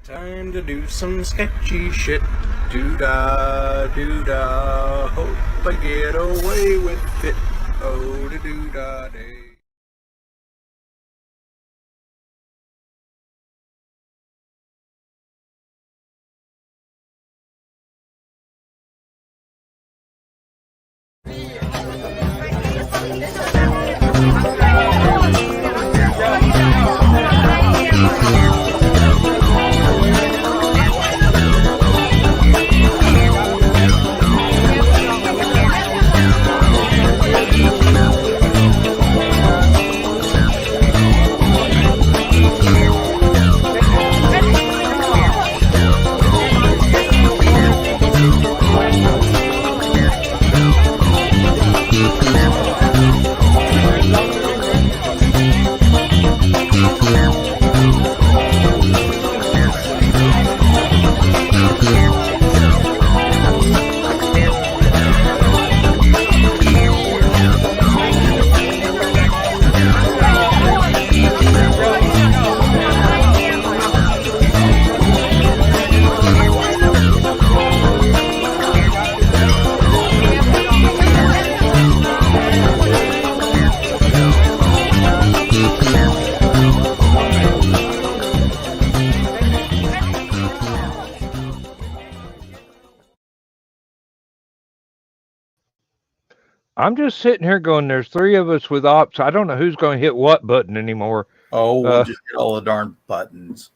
Time to do some sketchy shit. Doo-dah, doo-dah. Hope I get away with it. Oh, da doo-dah day. I'm just sitting here going, there's three of us with ops. I don't know who's going to hit what button anymore. Oh, we'll just hit all the darn buttons.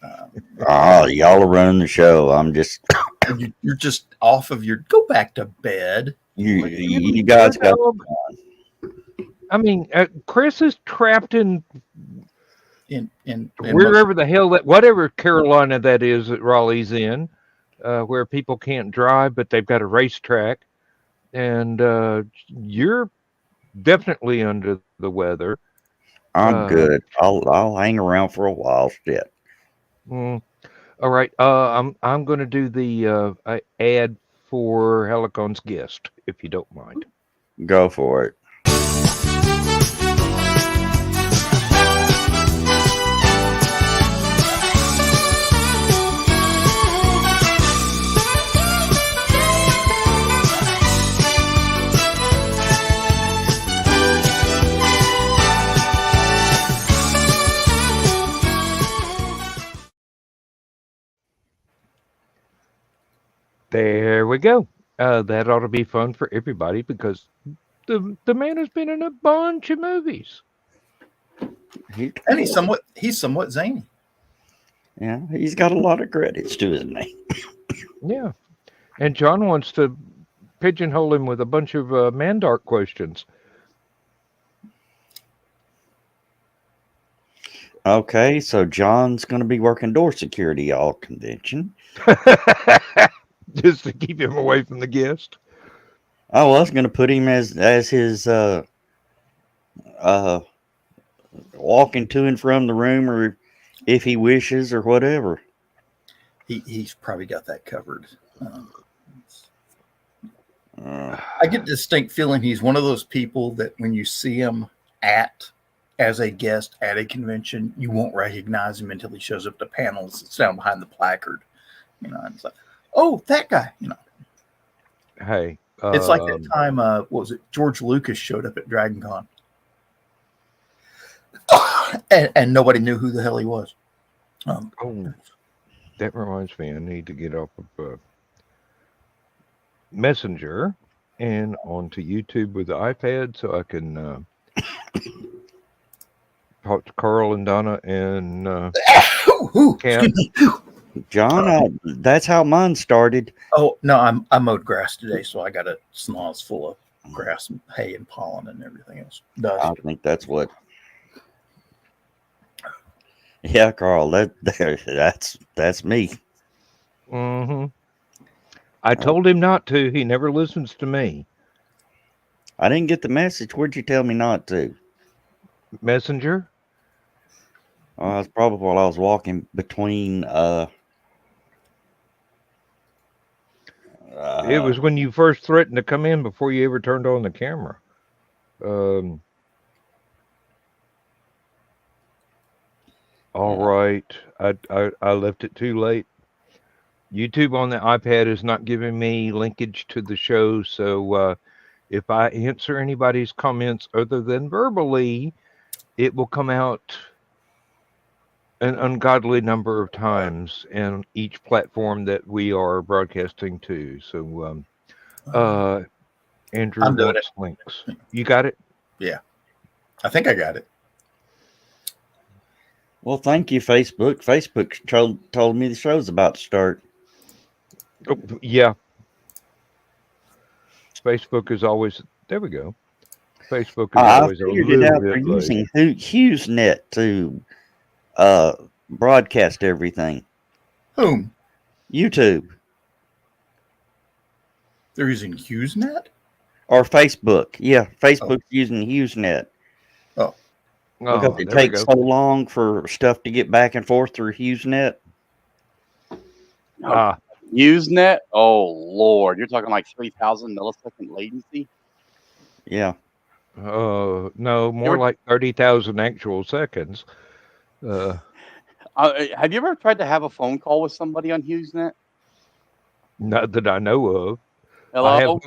Oh, y'all are running the show. I'm just You're just off of your. Go back to bed. you guys got. I mean, Chris is trapped in In wherever the hell that, whatever Carolina that is that Raleigh's in, where people can't drive, but they've got a racetrack. And you're definitely under the weather. I'm good. I'll hang around for a while. Shit. All right. I'm going to do the ad for HallowCon's guest, if you don't mind. Go for it. There we go. That ought to be fun for everybody because the man has been in a bunch of movies. And he's somewhat zany. Yeah, he's got a lot of credits to his name. Yeah. And John wants to pigeonhole him with a bunch of Mandark questions. Okay, so John's going to be working door security all convention. Just to keep him away from the guest. I was going to put him as his walking to and from the room, or if he wishes, or whatever. He's probably got that covered. I get a distinct feeling he's one of those people that when you see him as a guest at a convention, you won't recognize him until he shows up to panels that's down behind the placard. You know, and it's like, oh, that guy. You know, hey, it's like that time. What was it? George Lucas showed up at Dragon Con, and nobody knew who the hell he was. Oh, that reminds me, I need to get off of Messenger and onto YouTube with the iPad so I can talk to Carl and Donna and Cam. John, that's how mine started. Oh no, I mowed grass today, so I got a snoz full of grass and hay and pollen and everything else. I think that's what. Yeah, Carl, that's me. Mm-hmm. I told him not to. He never listens to me. I didn't get the message. Where'd you tell me not to? Messenger? It's probably while I was walking between. It was when you first threatened to come in before you ever turned on the camera. All right. I left it too late. YouTube on the iPad is not giving me linkage to the show, so if I answer anybody's comments other than verbally, it will come out an ungodly number of times in each platform that we are broadcasting to. So, Andrew I'm doing wants links. You got it? Yeah, I think I got it. Well, thank you, Facebook. Facebook told me the show's about to start. Oh, yeah. Facebook is always, there we go. Facebook is I always a figured it little out. They're bit late. using HughesNet to broadcast everything. Whom? YouTube They're using HughesNet? or Facebook. Yeah, Facebook's using HughesNet Oh, because Oh, it there we takes go. so long for stuff to get back and forth through HughesNet. Ah, Usenet? Oh Lord, you're talking like 3,000 millisecond latency. Yeah. no, more ever- like 30,000 actual seconds. Have you ever tried to have a phone call with somebody on Usenet? Not that I know of. Hello.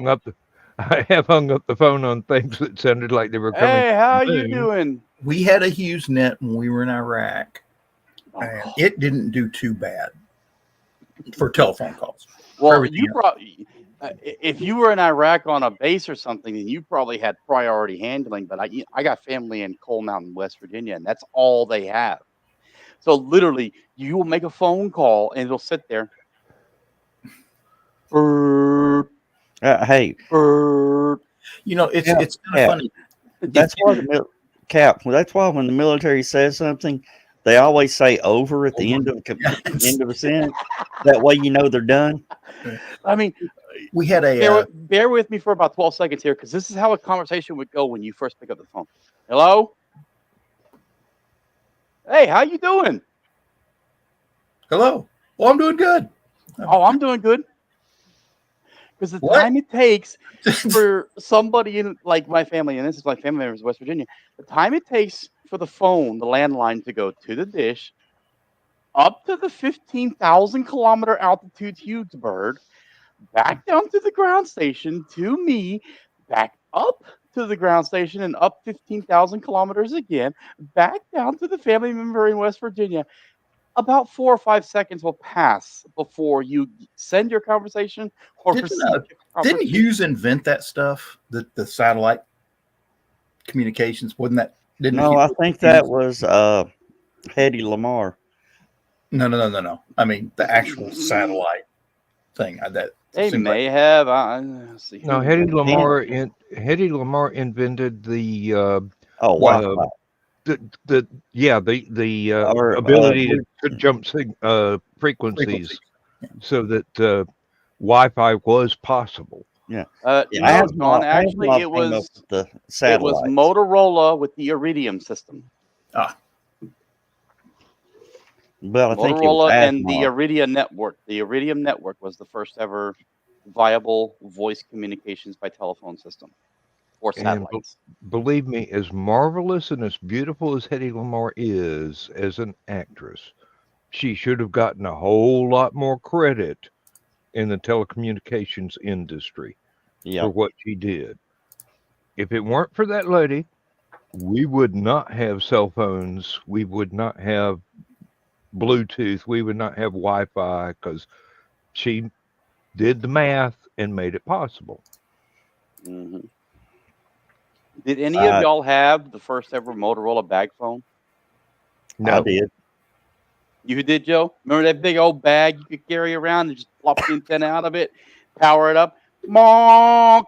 I have hung up the phone on things that sounded like they were coming. Hey, from how the you moon. doing? we had a HughesNet when we were in Iraq, and Oh, it didn't do too bad for telephone calls. well, everything you else. probably, if you were in Iraq on a base or something, then you probably had priority handling. But I got family in Coal Mountain, West Virginia, and that's all they have. So literally, you will make a phone call and it'll sit there. Burp, Hey, burp. You know, it's Yeah, it's kind of yeah. funny. that's why that's why when the military says something, they always say "over" at the end of a sentence. That way, you know they're done. I mean, We had a bear with me for about 12 seconds here, because this is how a conversation would go when you first pick up the phone. Hello? Hey, how you doing? hello. Well, I'm doing good. Oh, I'm doing good. Because the What? time it takes for somebody in, like my family, and this is my family members in West Virginia, the time it takes for the phone, the landline, to go to the dish, up to the 15,000 kilometer altitude Hughesburg, back down to the ground station, to me, back up to the ground station, and up 15,000 kilometers again, back down to the family member in West Virginia. About 4 or 5 seconds will pass before you send your conversation or Didn't, receive your Didn't conversation. Hughes invent that stuff? The satellite communications, wasn't that? Didn't No, I think that was Hedy Lamarr. No. I mean the actual satellite thing. That They seems may like have. Let's see. No, who- Hedy Lamarr invented the Oh, What? Wi-Fi. the Or, ability Bluetooth. to jump frequencies frequencies. so that Wi-Fi was possible. Yeah, No, John. Actually, Asimov it came up was with the it was satellites. Motorola with the Iridium system. Well, I think it was Motorola and the Asimov. Iridium network. The Iridium network was the first ever viable voice communications by telephone system or And satellites. believe me, as marvelous and as beautiful as Hedy Lamarr is as an actress, she should have gotten a whole lot more credit in the telecommunications industry Yeah, for what she did. If it weren't for that lady, we would not have cell phones. We would not have Bluetooth. We would not have Wi-Fi because she did the math and made it possible. Mhm. Did any of y'all have the first ever Motorola bag phone? No, I did. You did, Joe? Remember that big old bag you could carry around and just plop the antenna out of it, power it up, monk,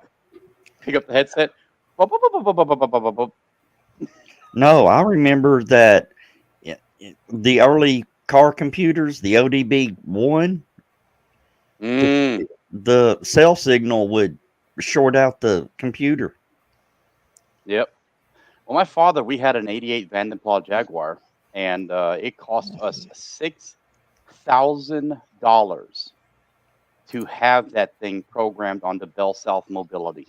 pick up the headset. Bop, bop, bop, bop, bop, bop, bop, bop, bop. No, I remember that the early car computers, the ODB-1, Mm. the cell signal would short out the computer. Yep. Well, my father, we had an '88 Vandenpla Jaguar, and it cost us $6,000 to have that thing programmed onto Bell South Mobility.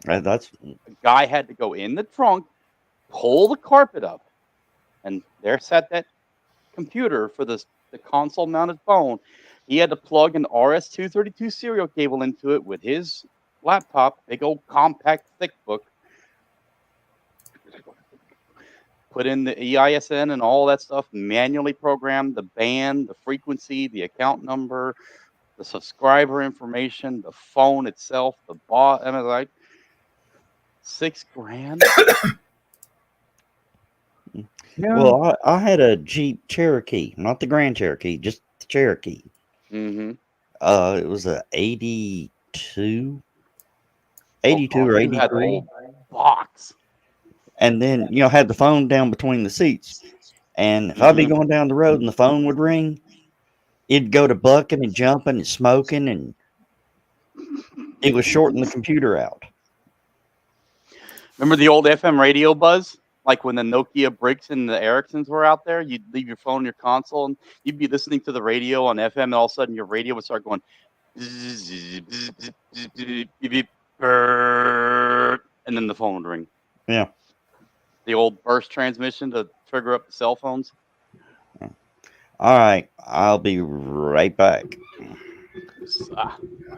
That's A guy had to go in the trunk, pull the carpet up, and there sat that computer for the console mounted phone He had to plug an RS-232 serial cable into it with his laptop, big old compact thick book. Put in the EISN and all that stuff, manually program the band, the frequency, the account number, the subscriber information, the phone itself, the bot. I mean, like $6,000. Yeah. Well, I had a Jeep Cherokee, not the Grand Cherokee, just the Cherokee. Mm-hmm. It was a 82 or You had the 83. whole box. And then, had the phone down between the seats. And if I'd be going down the road and the phone would ring, it'd go to bucking and jumping and smoking, and it was shorting the computer out. Remember the old FM radio buzz? Like when the Nokia bricks and the Ericssons were out there, you'd leave your phone in your console and you'd be listening to the radio on FM, and all of a sudden your radio would start going, and then the phone would ring. Yeah. The old burst transmission to trigger up the cell phones. All right. I'll be right back.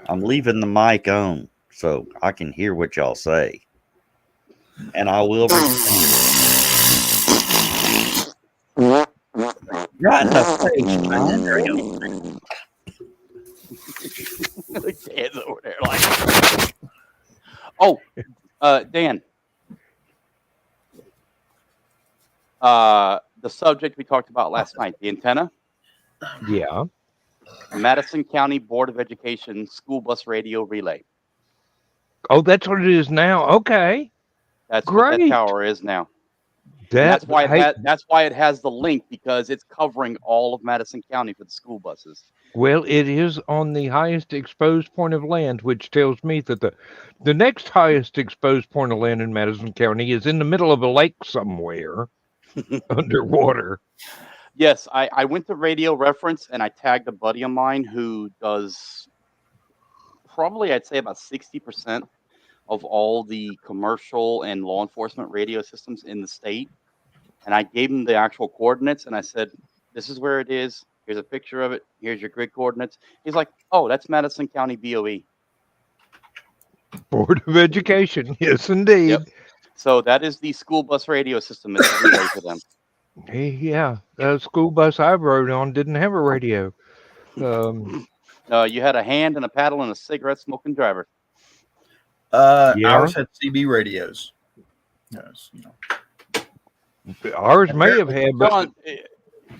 I'm leaving the mic on so I can hear what y'all say. And I will return. Right in the face, man. There you go. Dan's over there like, oh, Dan. The subject we talked about last night, the antenna. Yeah. Madison County Board of Education school bus radio relay. Oh, that's what it is now. Okay. That's what that Great. tower is now. That's why that's why it has the link, because it's covering all of Madison County for the school buses. Well, it is on the highest exposed point of land, which tells me that the next highest exposed point of land in Madison County is in the middle of a lake somewhere underwater. Yes, I went to Radio Reference and I tagged a buddy of mine who does probably, I'd say, about 60% of all the commercial and law enforcement radio systems in the state. And I gave him the actual coordinates and I said, this is where it is. Here's a picture of it. Here's your grid coordinates. He's like, oh, that's Madison County BOE. Board of Education. Yes, indeed. Yep. So that is the school bus radio system. It's a relay for them. Hey, yeah. The school bus I rode on didn't have a radio. You had a hand and a paddle and a cigarette smoking driver. Ours had CB radios. Yes, Ours may have had, but John,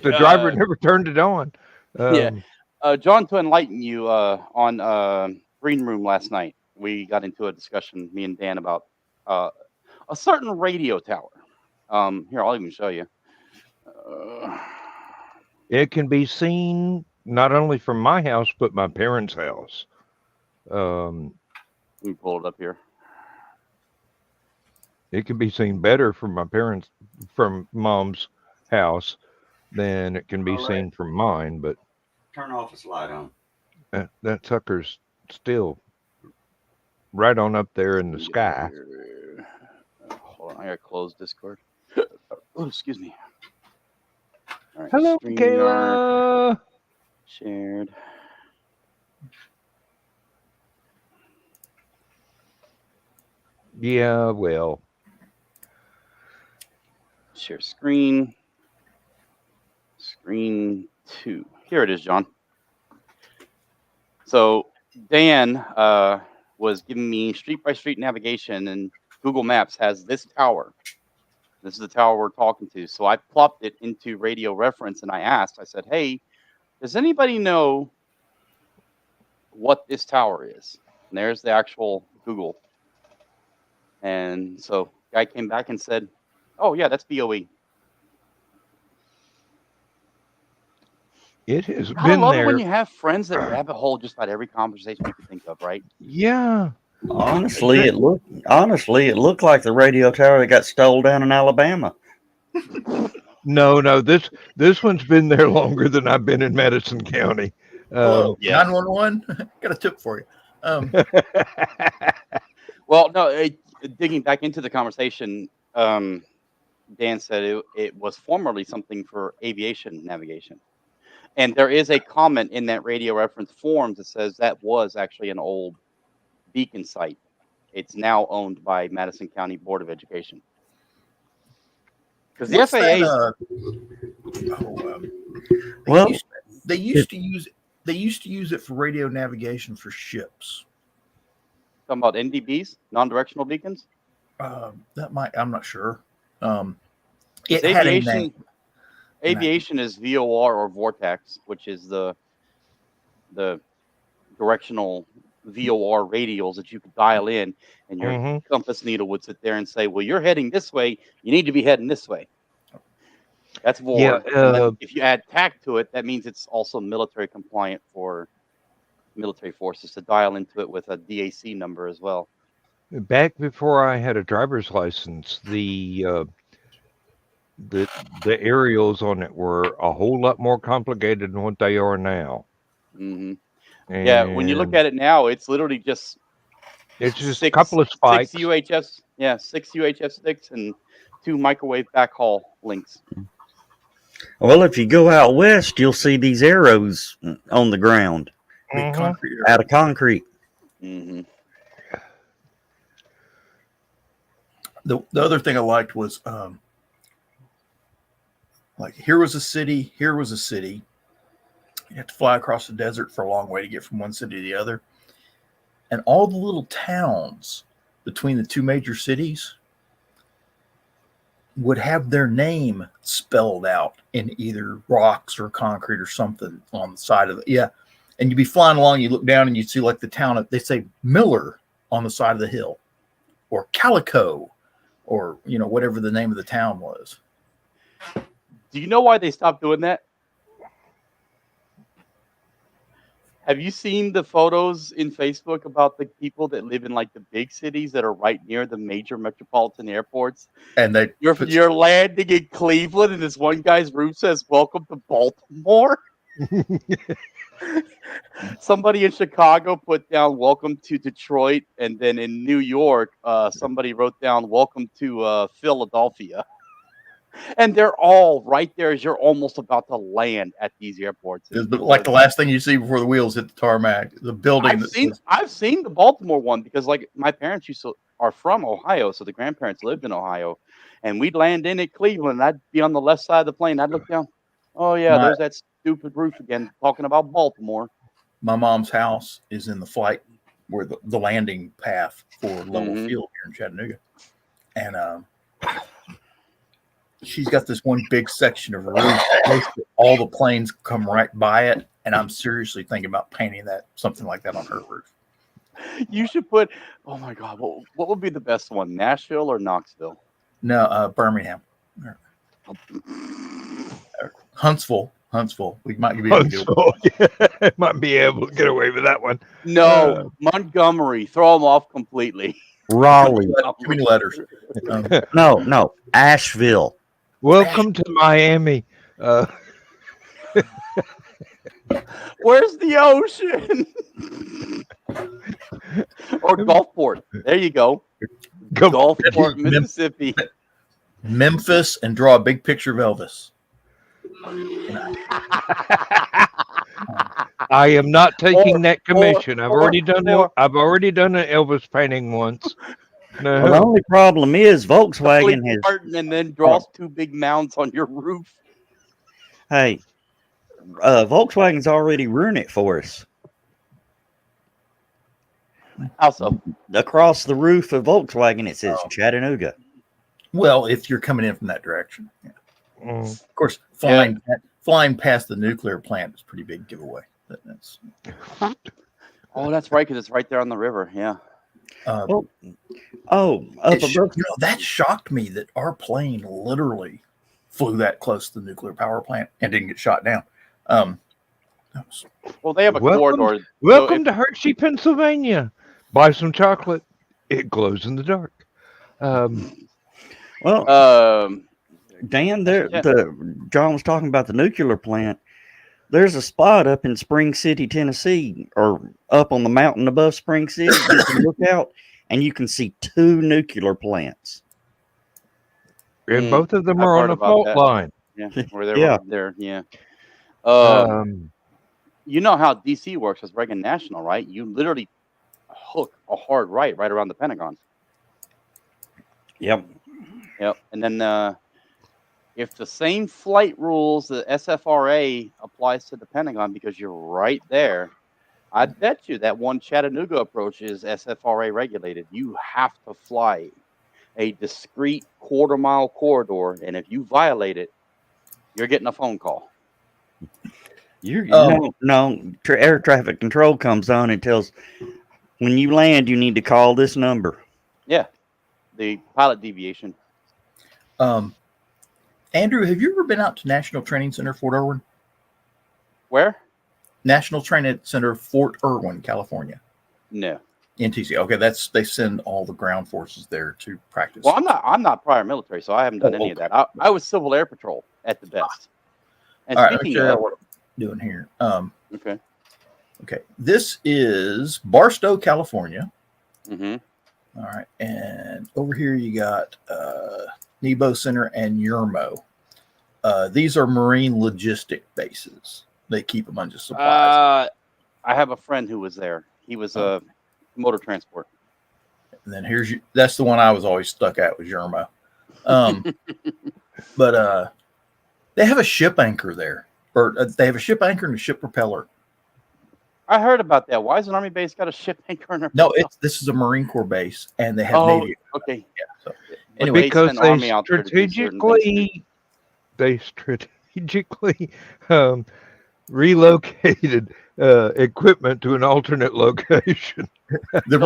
the driver never turned it on. John, to enlighten you, on Green Room last night, we got into a discussion, me and Dan, about a certain radio tower. Here, I'll even show you. It can be seen not only from my house, but my parents' house. Let me pull it up here. It can be seen better from mom's house than it can be seen from mine, but Turn off this light on. that sucker's still right on up there in the sky. Hold on, I gotta close Discord. Oh, excuse me. All right, Hello, StreamYard, Kayla. shared. Yeah, well. Share screen. Screen 2. Here it is, John. So Dan was giving me street-by-street navigation, and Google Maps has this tower. This is the tower we're talking to. So I plopped it into Radio Reference, and I said, hey, does anybody know what this tower is? And there's the actual Google. And so guy came back and said, oh, yeah, that's BOE. It has I been love there. it when you have friends that rabbit hole just about every conversation you can think of, right? Yeah. Honestly, it looked like the radio tower that got stole down in Alabama. No, this one's been there longer than I've been in Madison County. Hello, yeah. 911. Got a tip for you. Well, no, digging back into the conversation, Dan said it was formerly something for aviation navigation. And there is a comment in that radio reference forms that says that was actually an old beacon site. It's now owned by Madison County Board of Education. Because the What's FAA, Well, they used to use it for radio navigation for ships. talking about NDBs, non-directional beacons. I'm not sure. It had a Aviation, name. aviation is VOR or vortex, which is the directional VOR radials that you could dial in, and your compass needle would sit there and say, "Well, you're heading this way. You need to be heading this way." That's VOR. Yeah, And then if you add TAC to it, that means it's also military compliant for military forces to dial into it with a DAC number as well. Back before I had a driver's license, the aerials on it were a whole lot more complicated than what they are now. Mm-hmm. Yeah, when you look at it now, it's literally just a couple of spikes. 6 UHF, 6 UHF sticks and 2 microwave backhaul links. Well, if you go out west, you'll see these arrows on the ground Big concrete out of concrete. Mm-hmm. The other thing I liked was like here was a city. You have to fly across the desert for a long way to get from one city to the other. And all the little towns between the two major cities would have their name spelled out in either rocks or concrete or something on the side of it. Yeah. And you'd be flying along, you look down and you'd see like the town, they say Miller on the side of the hill, or Calico, or, whatever the name of the town was. Do you know why they stopped doing that? Have you seen the photos in Facebook about the people that live in like the big cities that are right near the major metropolitan airports? And you're landing in Cleveland, and this one guy's roof says "Welcome to Baltimore." Somebody in Chicago put down "Welcome to Detroit," and then in New York, somebody wrote down "Welcome to Philadelphia." And they're all right there as you're almost about to land at these airports. Like the last thing you see before the wheels hit the tarmac, the building. I've seen the Baltimore one because, like, my parents are from Ohio, so the grandparents lived in Ohio, and we'd land in at Cleveland. And I'd be on the left side of the plane. I'd look down. Oh yeah, there's that stupid roof again, talking about Baltimore. My mom's house is in the flight where the landing path for Level Field here in Chattanooga, and she's got this one big section of roof. All the planes come right by it, and I'm seriously thinking about painting something like that on her roof. You should put. Oh my God, what would be the best one? Nashville or Knoxville? No, Birmingham. Huntsville. We might be able to might be able to get away with that one. No, Montgomery. Throw them off completely. Raleigh. Give me letters. No, Asheville. Welcome to Miami. Where's the ocean? Or Gulfport. There you go. Gulfport, Mississippi. Memphis, and draw a big picture of Elvis. I am not taking that commission. I've already done an Elvis painting once. No. Well, the only problem is Volkswagen has, and then draws 2 big mounds on your roof. Hey, Volkswagen's already ruined it for us. How so? Across the roof of Volkswagen, it says Chattanooga. Well, if you're coming in from that direction, of course, flying past the nuclear plant is a pretty big giveaway. That's right, because it's right there on the river. Yeah. That shocked me that our plane literally flew that close to the nuclear power plant and didn't get shot down. Well, they have a corridor. Welcome to Hershey, Pennsylvania. Buy some chocolate. It glows in the dark. Dan, John was talking about the nuclear plant. There's a spot up in Spring City, Tennessee, or up on the mountain above Spring City. You can look out and you can see 2 nuclear plants. And both of them are on a fault line. Yeah, where they're. Yeah. You know how DC works as Reagan National, right? You literally hook a hard right around the Pentagon. Yep. Yep. And then if the same flight rules, the SFRA applies to the Pentagon because you're right there, I bet you that one Chattanooga approach is SFRA regulated. You have to fly a discrete quarter-mile corridor, and if you violate it, you're getting a phone call. Air traffic control comes on and tells when you land, you need to call this number. Yeah, the pilot deviation. Andrew, have you ever been out to National Training Center, Fort Irwin? Where? National Training Center, Fort Irwin, California. No. NTC. Okay, they send all the ground forces there to practice. Well, I'm not prior military, so I haven't done any of that. I was Civil Air Patrol at the best. And all right, speaking of of what I'm doing here. Okay. This is Barstow, California. Mm-hmm. All right, and over here you got Nebo Center and Yermo. These are Marine logistic bases. They keep a bunch of supplies. I have a friend who was there. He was a motor transport. And then that's the one I was always stuck at was Yermo. But they have a ship anchor there, or they have a ship anchor and a ship propeller. I heard about that. Why is an Army base got a ship anchor in No, this is a Marine Corps base, and they have Navy. Okay. Yeah. So anyway, because they strategically relocated equipment to an alternate location. The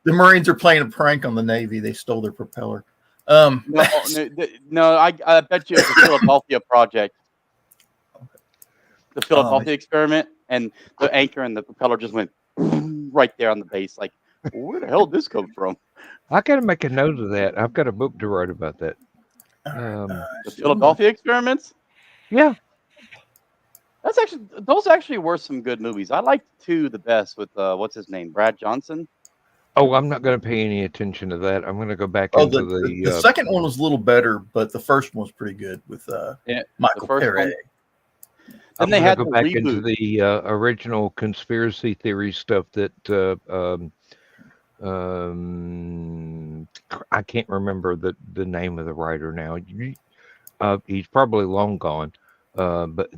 Marines are playing a prank on the Navy. They stole their propeller. No, I bet you it's the Philadelphia project. The Philadelphia experiment, and the anchor and the propeller just went right there on the base. Like, where the hell did this come from? I got to make a note of that. I've got a book to write about that. The Philadelphia experiments? Yeah. Those actually were some good movies. I liked 2 the best with what's his name, Brad Johnson. Oh, I'm not going to pay any attention to that. I'm going to go back into the second one was a little better, but the first one was pretty good with Michael Perret. Then they had to to go back reboot. into the original conspiracy theory stuff that I can't remember the name of the writer now. He's probably long gone, but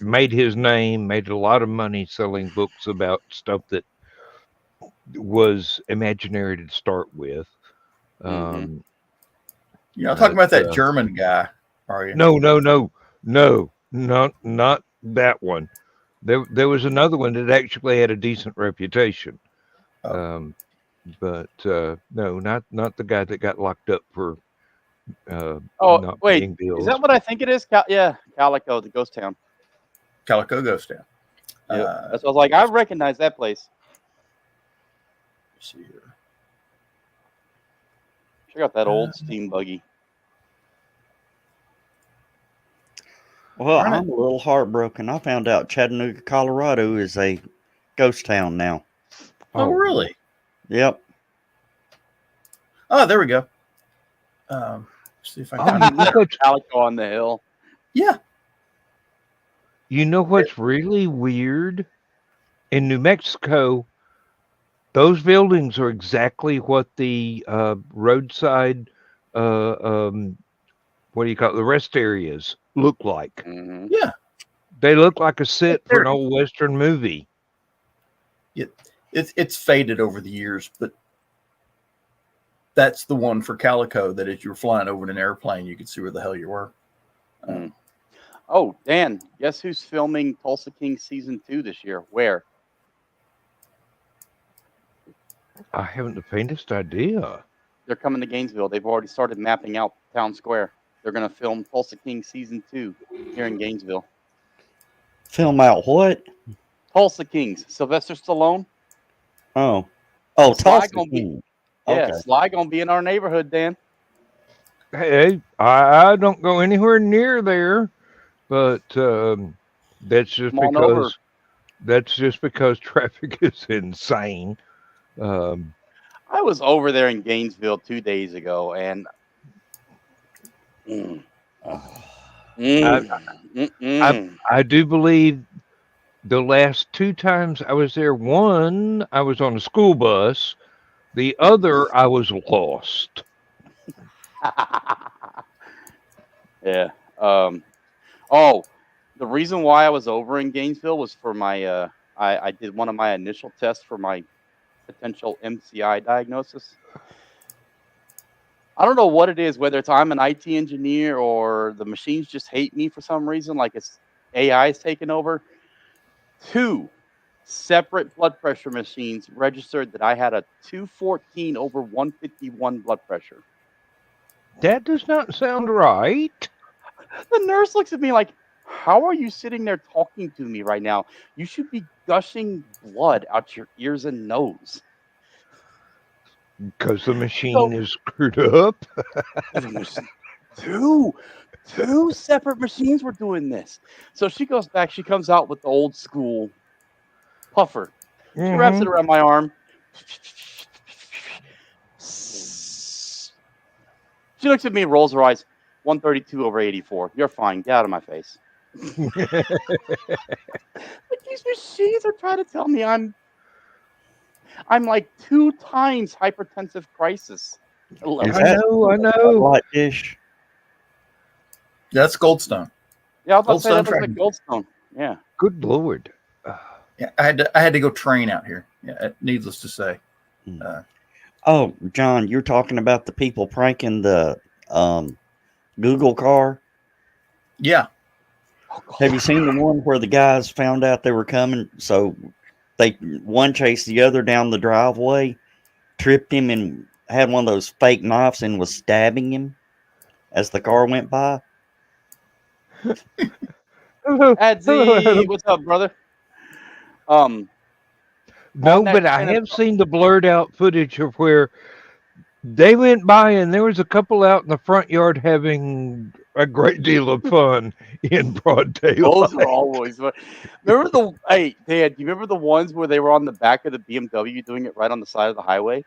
made his name, made a lot of money selling books about stuff that was imaginary to start with. You're not talking about that German guy, are you? No, not that one. There was another one that actually had a decent reputation. But no, not the guy that got locked up for not paying bills. Is that what I think it is? Calico, the ghost town. Calico Ghost Town. Yep. That's what I was like. I recognize that place. Let's see here. Check out that old steam buggy. Well, I'm a little heartbroken. I found out Chattanooga, Colorado is a ghost town now. Oh, really? Yep. Oh, there we go. See if I can Calico on the hill. Yeah. You know what's really weird? In New Mexico, those buildings are exactly what the roadside, what do you call it, the rest areas look like. Mm-hmm. Yeah. They look like a set for an old Western movie. It's faded over the years, but that's the one for Calico that as you were flying over in an airplane, you could see where the hell you were. Oh, Dan, guess who's filming Tulsa King Season 2 this year? Where? I haven't the faintest idea. They're coming to Gainesville. They've already started mapping out Town Square. They're going to film Tulsa King Season 2 here in Gainesville. Film out what? Tulsa Kings. Sylvester Stallone. Oh, Tulsa King. Yeah, Sly going to be in our neighborhood, Dan. Hey, I don't go anywhere near there, but that's just because traffic is insane. I was over there in Gainesville 2 days ago, and I do believe the last 2 times I was there, one I was on a school bus, the other I was lost. Yeah. Oh, the reason why I was over in Gainesville was for my I did one of my initial tests for my potential MCI diagnosis. I don't know what it is, whether it's I'm an IT engineer or the machines just hate me for some reason, like it's AI is taking over. 2 separate blood pressure machines registered that I had a 214 over 151 blood pressure. That does not sound right. The nurse looks at me like, how are you sitting there talking to me right now? You should be gushing blood out your ears and nose. Because the machine is screwed up. Two separate machines were doing this. So she goes back, she comes out with the old school puffer. She wraps it around my arm. She looks at me and rolls her eyes. 132 over 84. You're fine. Get out of my face. But these machines are trying to tell me I'm like 2 times hypertensive crisis. Is I that know. a light dish? That's Goldstone. Yeah, I was about to say that Goldstone looks like Goldstone. Yeah. Good Lord. Yeah, I had to go train out here. Yeah, needless to say. Oh, John, you're talking about the people pranking the Google car. Yeah. Have you seen the one where the guys found out they were coming? So one chased the other down the driveway, tripped him, and had one of those fake knives and was stabbing him as the car went by. Adzi, what's up, brother? No, but I have seen the blurred out footage of where they went by and there was a couple out in the front yard having a great deal of fun in broad daylight. Those are always fun. Remember hey, Dad, do you remember the ones where they were on the back of the BMW doing it right on the side of the highway?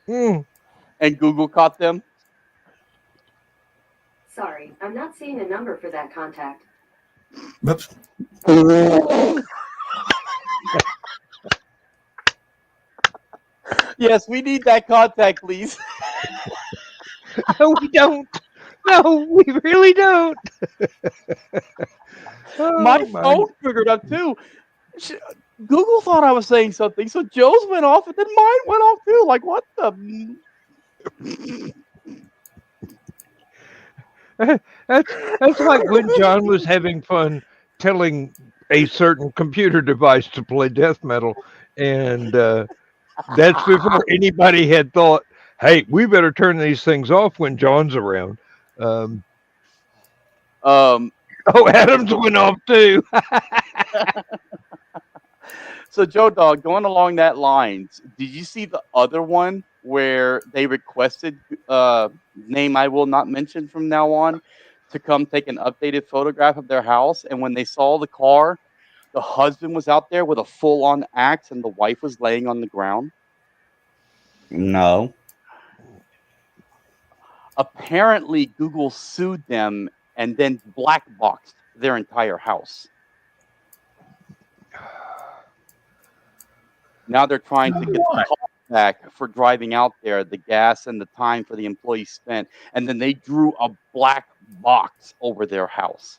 And Google caught them? Sorry, I'm not seeing a number for that contact. Oops. Yes, we need that contact, please. No, we don't. No, we really don't. My phone triggered up too. Google thought I was saying something, so Joe's went off, and then mine went off too. Like, what the? That's like when John was having fun telling a certain computer device to play death metal, and that's before anybody had thought, "Hey, we better turn these things off when John's around." Oh, Adams went off too. So, Joe Dog, going along that lines, did you see the other one where they requested name I will not mention from now on to come take an updated photograph of their house? And when they saw the car, the husband was out there with a full-on axe, and the wife was laying on the ground. No. Apparently, Google sued them and then blackboxed their entire house. Now they're trying to get the call back for driving out there, the gas and the time for the employees spent. And then they drew a black box over their house.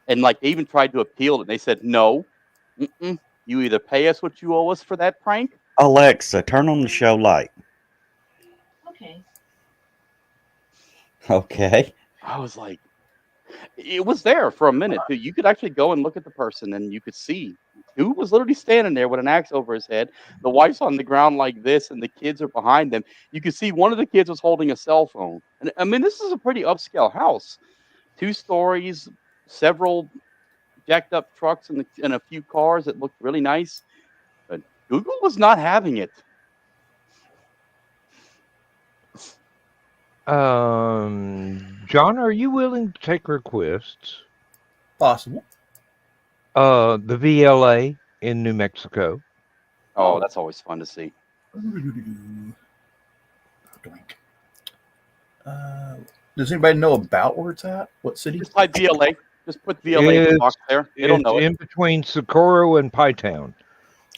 And like they even tried to appeal it. They said, no, you either pay us what you owe us for that prank. Alexa, turn on the show light. Okay. Okay. I was like, it was there for a minute. Too. You could actually go and look at the person and you could see who was literally standing there with an axe over his head. The wife's on the ground like this and the kids are behind them. You could see one of the kids was holding a cell phone. And I mean, this is a pretty upscale house. 2 stories, several jacked up trucks and a few cars that looked really nice. But Google was not having it. John, are you willing to take requests? Possible. The VLA in New Mexico. Oh, that's always fun to see. Does anybody know about where it's at? What city? Just type VLA. Just put VLA in the box there. It'll It's know it. in between Socorro and Pytown.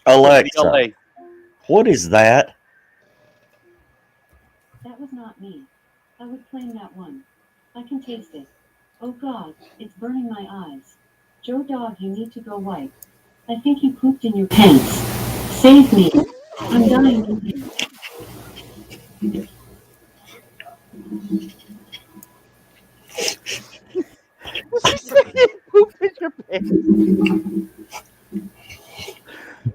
Alexa, VLA. what is that? That was not me. I would claim that one. I can taste it. Oh God, it's burning my eyes. Joe Dog, you need to go wipe. I think you pooped in your pants. Save me. I'm dying in here. What's he saying? Poop in your pants.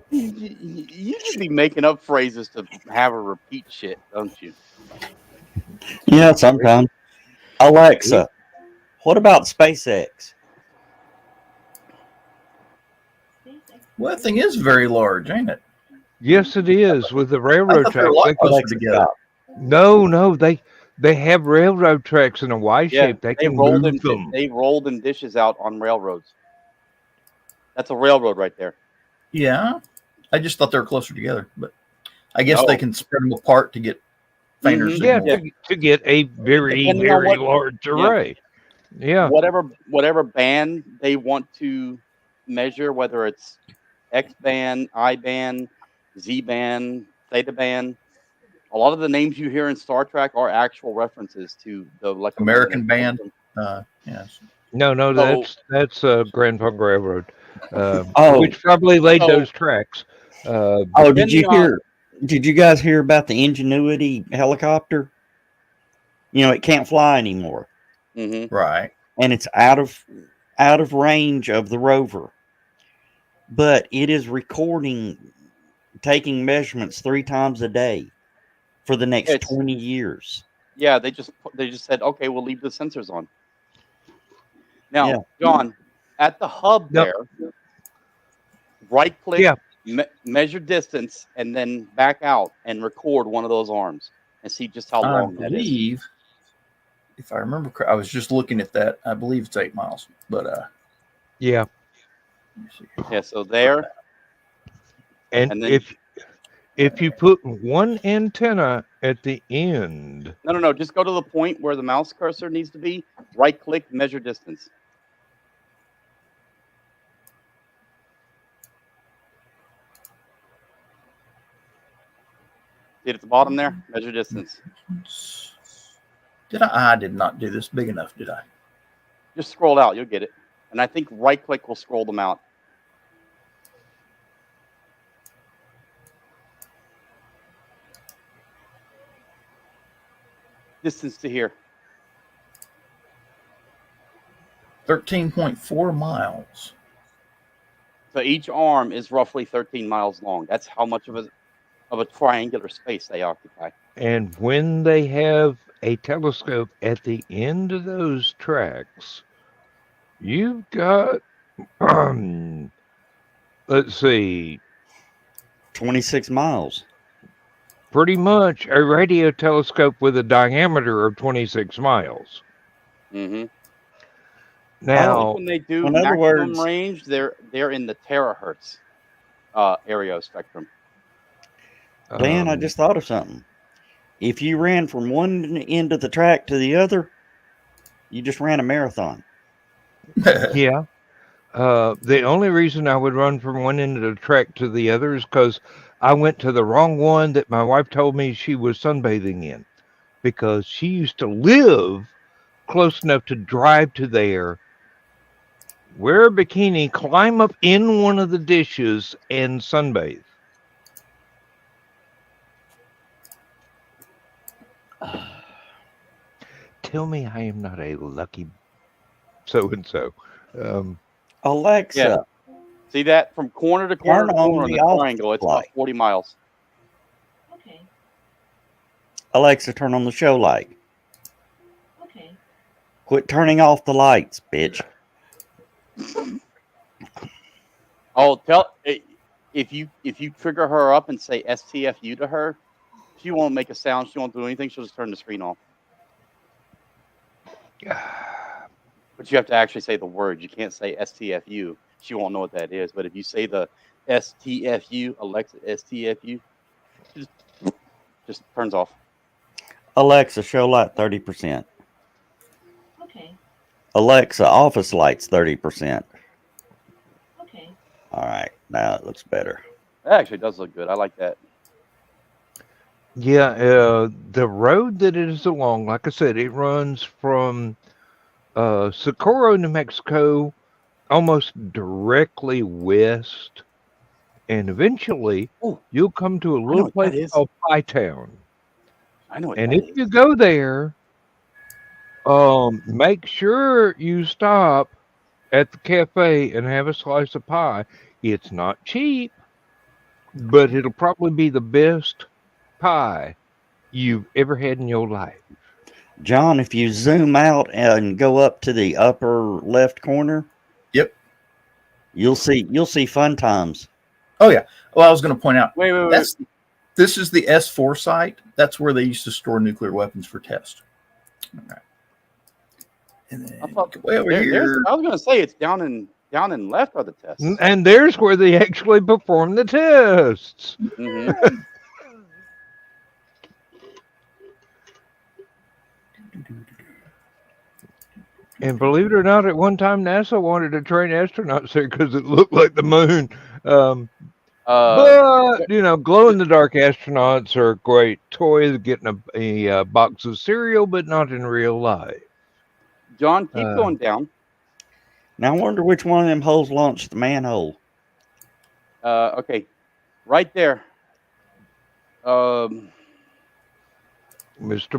You just be making up phrases to have her repeat shit, don't you? Yeah, sometimes. Alexa, what about SpaceX? Well, that thing is very large, ain't it? Yes, it is with the I railroad thought they were a tracks. lot They closer Alexa, together. stop. No, they have railroad tracks in a Y Yeah, shape. They they can rolled move in. them. They rolled in dishes out on railroads. That's a railroad right there. Yeah, I just thought they were closer together, but I guess No. they can spread them apart to get fainter Mhm. Yeah, signal. to get a very, Depending on very what- large array. Yeah. Whatever band they want to measure, whether it's X band, I band, Z band, theta band. A lot of the names you hear in Star Trek are actual references to the American electromagnetic band. spectrum. Yes. No, So- that's Grand Funk Railroad, Oh. which probably laid So- those tracks. Oh, did you Depending on- hear? Did you guys hear about the Ingenuity helicopter? You know, it can't fly anymore, Mhm. Right. and it's out of range of the rover. But it is recording, taking measurements 3 times a day for the next It's- 20 years. Yeah, they just said, okay, we'll leave the sensors on. Now, Yeah. John, at the hub Yep. there, right click, Yeah. measure distance, and then back out and record one of those arms and see just how I long that is. believe, if I remember correct, I was just looking at that. I believe it's 8 miles, but Yeah, let me see. Yeah, so there, and And then- if you put one antenna at the end, no, just go to the point where the mouse cursor needs to be. Right click, measure distance. See it at the bottom there? Measure distance. Did I? I did not do this big enough, did I? Just scroll out, you'll get it. And I think right click will scroll them out. Distance to here. 13.4 miles. So each arm is roughly 13 miles long. That's how much of a triangular space they occupy. and when they have a telescope at the end of those tracks, you've got let's see, 26 miles. pretty much a radio telescope with a diameter of 26 miles. Mm-hmm. Now, When they do in other maximum words- range, they're in the terahertz area of spectrum. Dan, I um, just thought of something. If you ran from one end of the track to the other, you just ran a marathon. yeah. The only reason I would run from one end of the track to the other is because I went to the wrong one that my wife told me she was sunbathing in, because she used to live close enough to drive to there, wear a bikini, climb up in one of the dishes, and sunbathe. Tell me I am not a lucky so and so. Alexa, Yeah. See that? From corner to corner Turn to on corner in the the office triangle, it's about light. 40 miles. Okay, Alexa, turn on the show light. okay. Quit turning off the lights, bitch. Oh, if you trigger her up and say STFU to her, she won't make a sound. She won't do anything. She'll just turn the screen off. But you have to actually say the word. You can't say STFU. She won't know what that is. But if you say the STFU, Alexa STFU, she just turns off. Alexa, show light 30%. Okay. Alexa, office lights 30%. Okay. All right, now it looks better. That actually does look good. I like that. Yeah, the road that it is along, like I said, it runs from Socorro, New Mexico, almost directly west, and eventually Oh, you'll come to a know little what place that is. called Pie Town. I know what And that if is. you go there, make sure you stop at the cafe and have a slice of pie. It's not cheap, but it'll probably be the best pie you've ever had in your life. John, if you zoom out and go up to the upper left corner, Yep. you'll see Fun Times. Oh yeah. Well, I was going to point out Wait. this is the S4 site. That's where they used to store nuclear weapons for test. All right. And then I thought way over here. I was gonna say it's down and left are the tests. And there's where they actually perform the tests. Mm-hmm. And believe it or not, at one time NASA wanted to train astronauts there because it looked like the moon. But glow in the dark astronauts are a great toy. Getting a box of cereal, but not in real life. John, keep going down. Now I wonder which one of them holes launched the manhole. Okay, right there. Mr.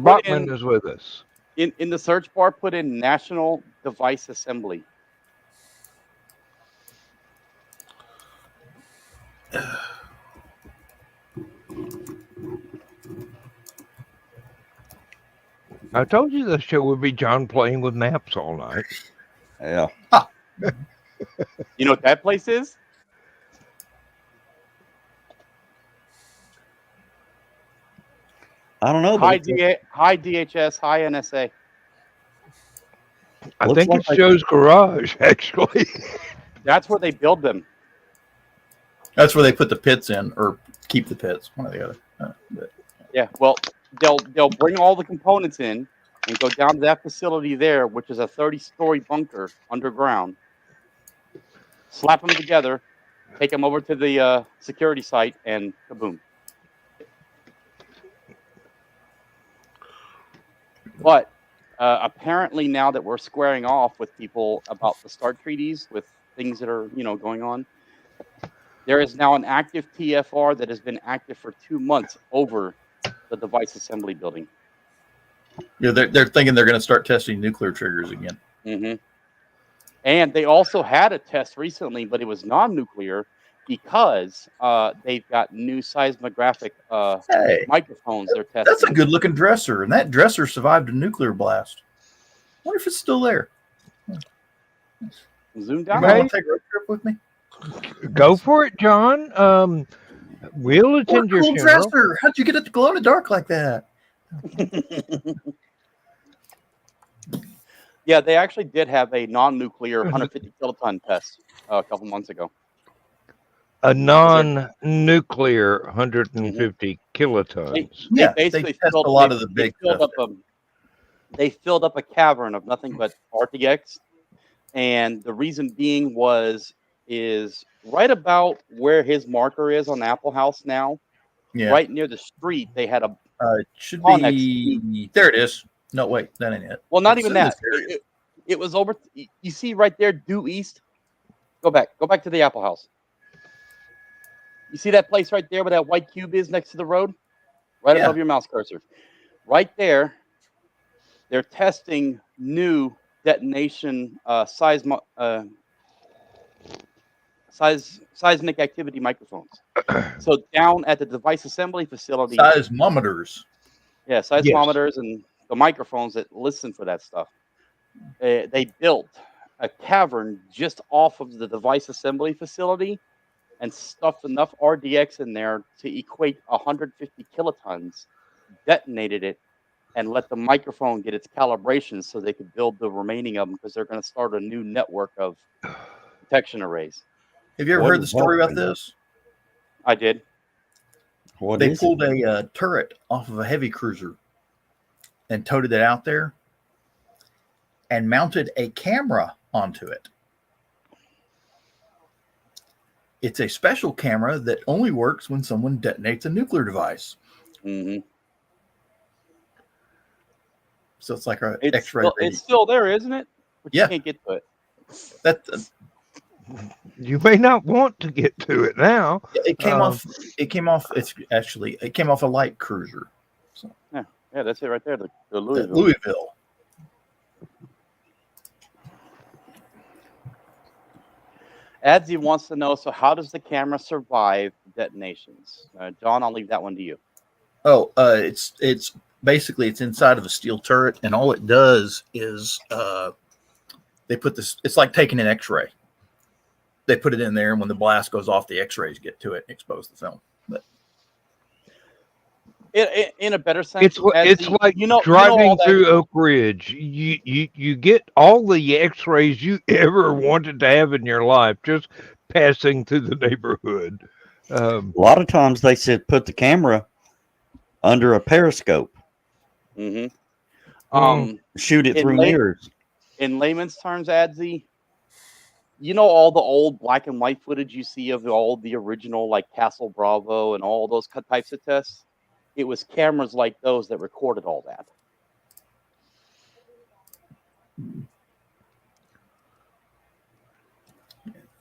Bachman is with us. In the search bar, put in National Device Assembly. I told you the show would be John playing with maps all night. Yeah. You know what that place is? I don't know. High But DHS, high NSA. I Looks think like it's Joe's garage, actually. That's where they build them. That's where they put the pits in, or keep the pits, one or the other. Yeah. Well, they'll bring all the components in and go down to that facility there, which is a 30-story bunker underground. Slap them together, take them over to the security site, and kaboom. But apparently now that we're squaring off with people about the START treaties, with things that are going on, there is now an active TFR that has been active for 2 months over the device assembly building. Yeah, they're thinking they're going to start testing nuclear triggers again. Mm-hmm. And they also had a test recently, but it was non-nuclear because they've got new seismographic Hey, microphones they're testing. that's a good-looking dresser, and that dresser survived a nuclear blast. I wonder if it's still there. Zoom You down. might want to take a road trip with me. Go for it, John. We'll What a attend your cool funeral. dresser! How'd you get it to glow in the dark like that? Yeah, they actually did have a non-nuclear 150 kiloton test a couple months ago. A non-nuclear 150 kilotons. Yeah, they they basically test a lot of the big stuff. They filled up a cavern of nothing but RTX, and the reason being is right about where his marker is on Apple House now, Yeah, right near the street. They had a it should Connex. be. There it is. No, wait, that ain't it. well, not It's even in that. this area. It was over. You see right there, due east. Go back to the Apple House. You see that place right there where that white cube is next to the road? Right Yeah. above your mouse cursor. Right there, they're testing new detonation seismic activity microphones. So down at the device assembly facility, Seismometers. yeah, seismometers and the microphones that listen for that stuff. They built a cavern just off of the device assembly facility and stuffed enough RDX in there to equate 150 kilotons, detonated it, and let the microphone get its calibration so they could build the remaining of them because they're going to start a new network of detection arrays. Have you ever What heard the is story that about thing? this? I did. What They is pulled a turret off of a heavy cruiser and toted it out there. and mounted a camera onto it. It's a special camera that only works when someone detonates a nuclear device. Mm-hmm. So it's like a It's X-ray. it's still there, isn't it? But Yeah. you can't get to it. That You may not want to get to it now. it came off. It came off. It came off a light cruiser. So Yeah, that's it right there. The Louisville. Louisville. Adzi wants to know, so how does the camera survive detonations? John, I'll leave that one to you. Oh, it's basically it's inside of a steel turret, and all it does is they put this. It's like taking an X-ray. They put it in there, and when the blast goes off, the X-rays get to it and expose the film. But In a better sense, it's like driving through Oak Ridge. You get all the X-rays you ever wanted to have in your life just passing through the neighborhood. A lot of times they said put the camera under a periscope. Mm-hmm. Shoot it through mirrors. In layman's terms, Adzi, you know all the old black and white footage you see of all the original, like Castle Bravo and all those types of tests? It was cameras like those that recorded all that.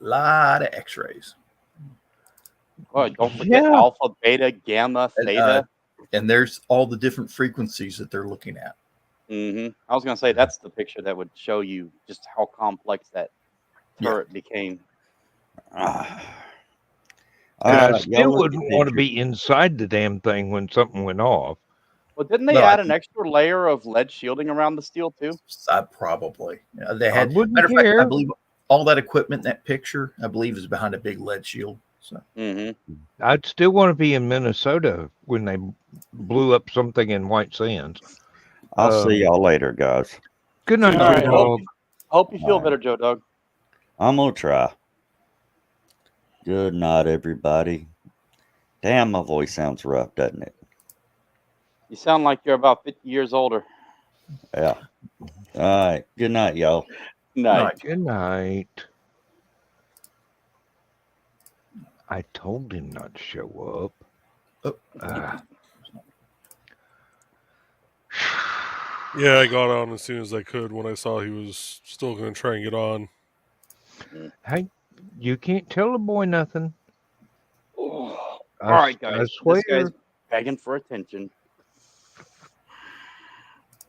A lot of X-rays. Oh, don't forget alpha, beta, gamma, theta. And there's all the different frequencies that they're looking at. Mm-hmm. I was going to say that's the picture that would show you just how complex that turret became. I still wouldn't want to be inside the damn thing when something went off. Well, didn't they add an extra layer of lead shielding around the steel too? Probably. They had. Matter of fact, I believe all that equipment in that picture, I believe, is behind a big lead shield. So I'd still want to be in Minnesota when they blew up something in White Sands. I'll see y'all later, guys. Good night, Joe Dog. Hope you feel better, Joe Doug. I'm gonna try. Good night, everybody. Damn, my voice sounds rough, doesn't it? You sound like you're about 50 years older. Yeah. All right. Good night, y'all. Night. Good night. I told him not to show up. Yeah, I got on as soon as I could when I saw he was still going to try and get on. Hey, you can't tell a boy nothing. All right, guys. I swear. This guy's begging for attention.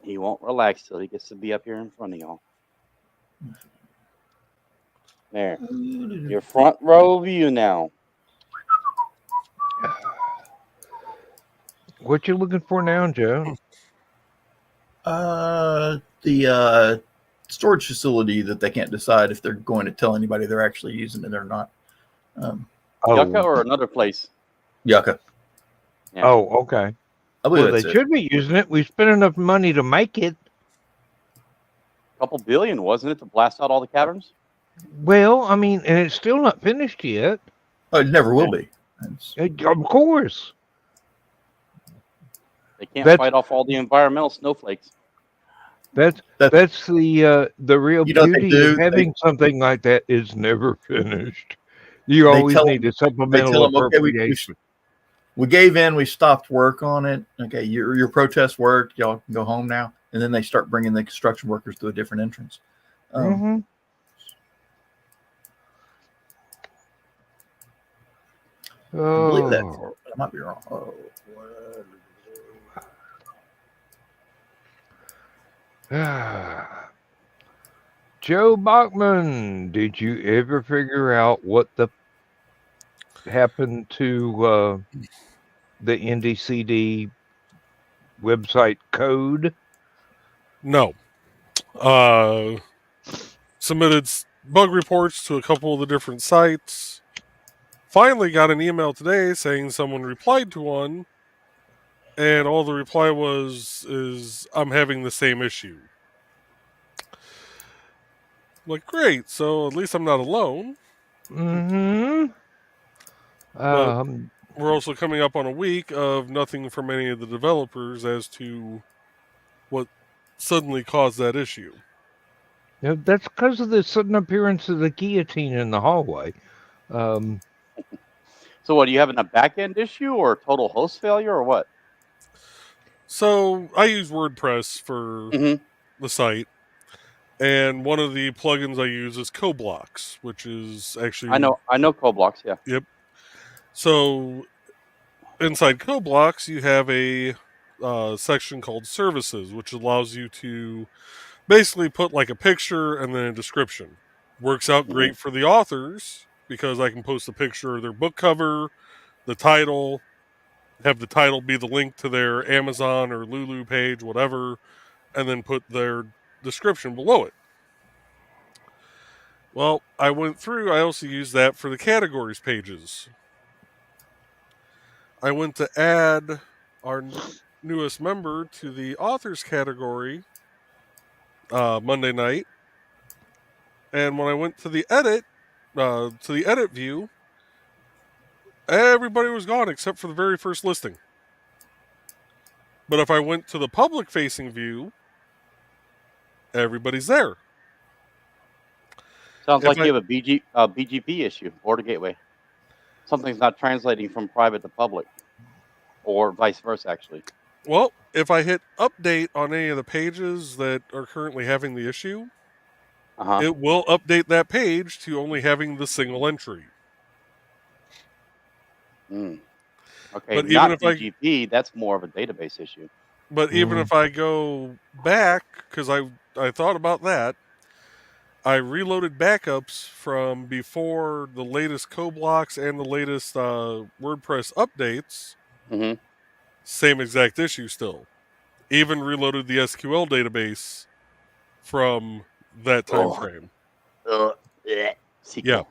He won't relax till he gets to be up here in front of y'all. There. Your front row view now. What you looking for now, Joe? The storage facility that they can't decide if they're going to tell anybody they're actually using it or not. Yucca or another place? Yucca. Yeah. Oh, okay. I believe Well, they that's should be using it. We spent enough money to make it. A couple billion, wasn't it, to blast out all the caverns? Well, I mean, and it's still not finished yet. it never will be. Of course. They can't fight off all the environmental snowflakes. That's the real beauty of having something like that is never finished. You always need a supplemental appropriation. We gave in. We stopped work on it. Okay, your protest worked. Y'all can go home now. And then they start bringing the construction workers to a different entrance. I believe that. I might be wrong. Joe Bachman, did you ever figure out what happened to the NDCD website code? No. Submitted bug reports to a couple of the different sites. Finally got an email today saying someone replied to one, and all the reply is I'm having the same issue. I'm like, great, so at least I'm not alone. We're also coming up on a week of nothing from any of the developers as to what suddenly caused that issue. You know, that's because of the sudden appearance of the guillotine in the hallway. Um, So what, are you having a back end issue or total host failure or what? So I use WordPress for Mm-hmm. the site, and one of the plugins I use is CoBlocks, which is actually I know Coblox, yeah. yep. So inside CoBlocks, you have a section called Services, which allows you to basically put like a picture and then a description. Works out great for the authors because I can post a picture of their book cover, the title, have the title be the link to their Amazon or Lulu page, whatever, and then put their description below it. Well, I went through, I also used that for the categories pages. I went to add our newest member to the authors category Monday night, and when I went to the edit view, everybody was gone except for the very first listing. But if I went to the public facing view, everybody's there. Sounds If like I- you have a BGP issue, Border Gateway. Something's not translating from private to public, or vice versa, actually. Well, if I hit update on any of the pages that are currently having the issue, Uh-huh. it will update that page to only having the single entry. Mm. Okay, But even not if I- BGP, that's more of a database issue. But even if I go back, because I thought about that, I reloaded backups from before the latest CoBlocks and the latest WordPress updates. Mm-hmm. Same exact issue still. Even reloaded the SQL database from that time frame. SQL.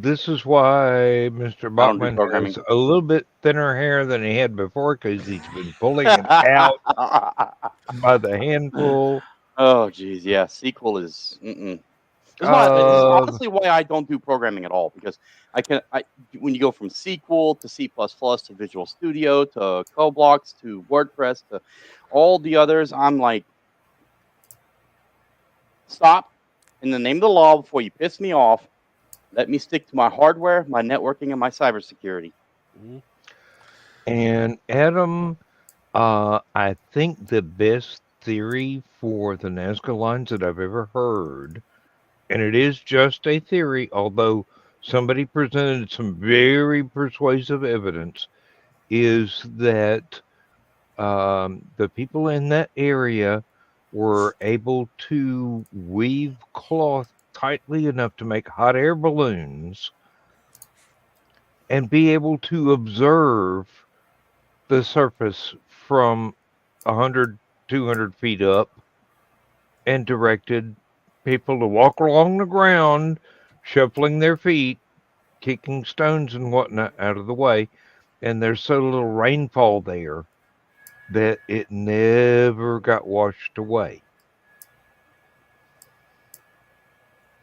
This is why Mr. I don't do Bachman programming. has a little bit thinner hair than he had before because he's been pulling it out by the handful. Oh, geez, yeah. SQL is. This is honestly why I don't do programming at all, because when you go from SQL to C++ to Visual Studio to CoBlocks to WordPress to all the others, I'm like, stop in the name of the law before you piss me off. Let me stick to my hardware, my networking, and my cybersecurity. And Adam, I think the best theory for the Nazca lines that I've ever heard, and it is just a theory, although somebody presented some very persuasive evidence, is that the people in that area were able to weave cloth tightly enough to make hot air balloons and be able to observe the surface from 100, 200 feet up and directed people to walk along the ground, shuffling their feet, kicking stones and whatnot out of the way. And there's so little rainfall there that it never got washed away.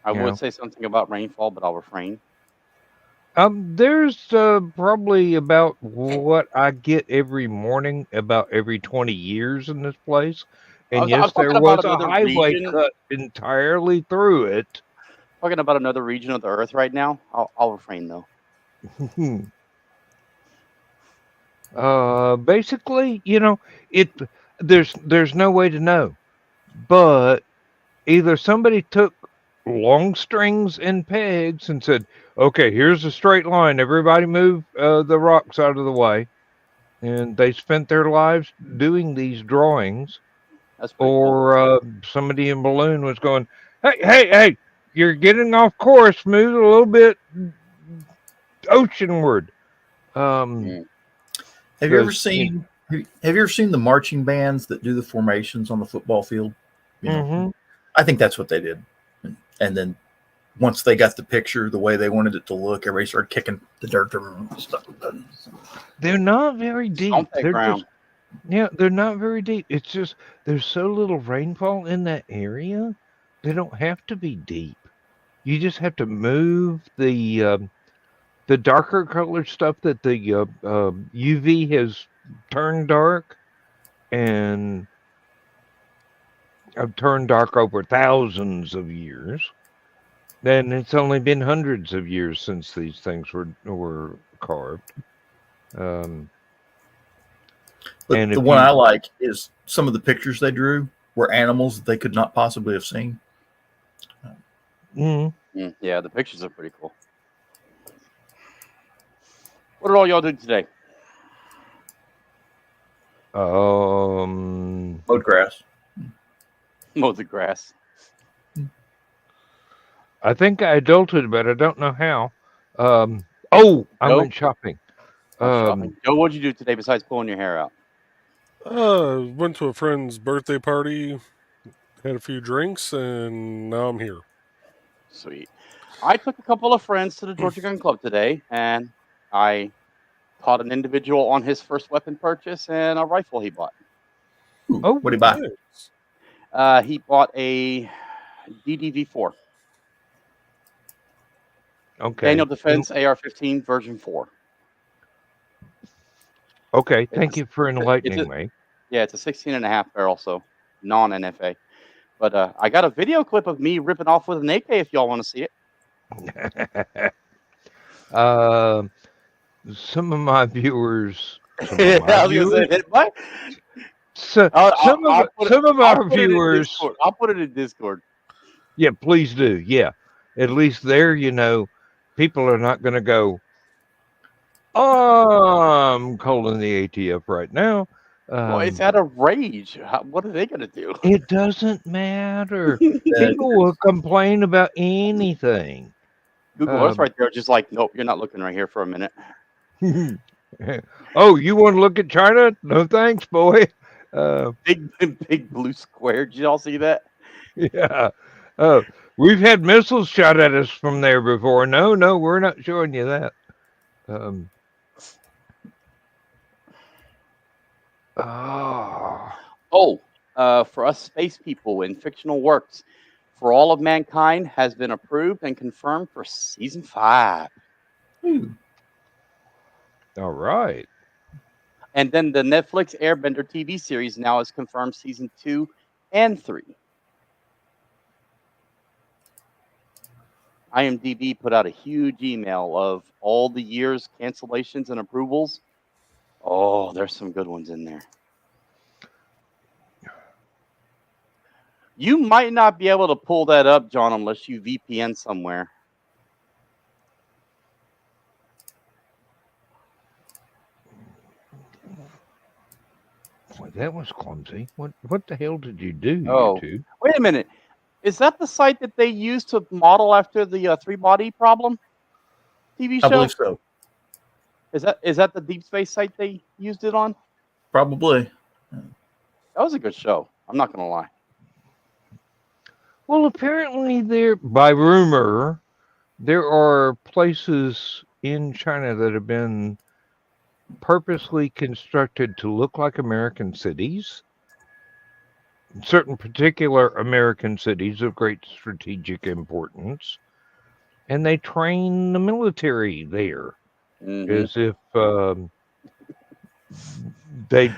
I would say something about rainfall, but I'll refrain. There's probably about what I get every morning, about every 20 years in this place. And yes, there was a highway cut entirely through it. Talking about another region of the Earth right now. I'll refrain though. Basically, there's no way to know, but either somebody took long strings and pegs and said, okay, here's a straight line, everybody move the rocks out of the way, and they spent their lives doing these drawings. Or somebody in balloon was going, hey, you're getting off course, move a little bit oceanward. Have you ever seen the marching bands that do the formations on the football field? I think that's what they did. And then once they got the picture the way they wanted it to look, everybody started kicking the dirt and stuff. They're not very deep. They're not very deep. It's just there's so little rainfall in that area. They don't have to be deep. You just have to move the darker colored stuff that the UV has turned dark. and have turned dark over thousands of years, then it's only been hundreds of years since these things were carved. But And the if one you- I like is some of the pictures they drew were animals that they could not possibly have seen. Yeah, the pictures are pretty cool. What did all y'all do today? Mowed grass. Mowed the grass. I think I adulted, but I don't know how. I went shopping. Shopping. Joe, what'd you do today besides pulling your hair out? Went to a friend's birthday party, had a few drinks, and now I'm here. Sweet. I took a couple of friends to the Georgia Gun Club today, and I taught an individual on his first weapon purchase and a rifle he bought. Ooh, what did he buy? He bought a DDV4. Okay. Daniel Defense AR-15 version 4. Okay, thank you for enlightening me. Yeah, it's a 16.5 barrel, so non-NFA. But I got a video clip of me ripping off with an AK if y'all want to see it. Some of my viewers. Some of our viewers. I'll put it in Discord. Yeah, please do. Yeah, at least there, people are not going to go, I'm calling the ATF right now. Well, it's out of rage. What are they going to do? It doesn't matter. People will complain about anything. Google Earth right there, just like, nope, you're not looking right here for a minute. Oh, you want to look at China? No thanks, boy. Big blue square. Did y'all see that? Yeah. We've had missiles shot at us from there before. No, we're not showing you that. For us space people in fictional works, For All of Mankind has been approved and confirmed for season 5. All right. And then the Netflix Airbender TV series now is confirmed season 2 and 3. IMDb put out a huge email of all the year's cancellations and approvals. Oh, there's some good ones in there. You might not be able to pull that up, John, unless you VPN somewhere. Boy, that was clumsy. What the hell did you do, YouTube? Wait a minute. Is that the site that they used to model after the Three Body Problem TV show? I believe so. Is that the Deep Space site they used it on? Probably. That was a good show. I'm not going to lie. Well, apparently by rumor, there are places in China that have been purposely constructed to look like American cities. Certain particular American cities of great strategic importance. And they train the military there as if they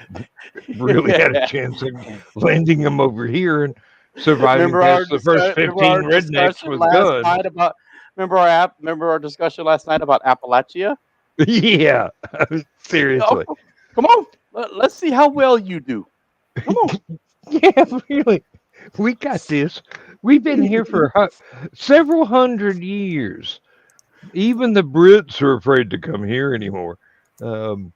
really had a chance of landing them over here and surviving past the first 15 rednecks with guns. Remember our discussion last night about Appalachia? Yeah, seriously. Oh, come on, let's see how well you do. Come on. Yeah, really. We got this. We've been here for several hundred years. Even the Brits are afraid to come here anymore. And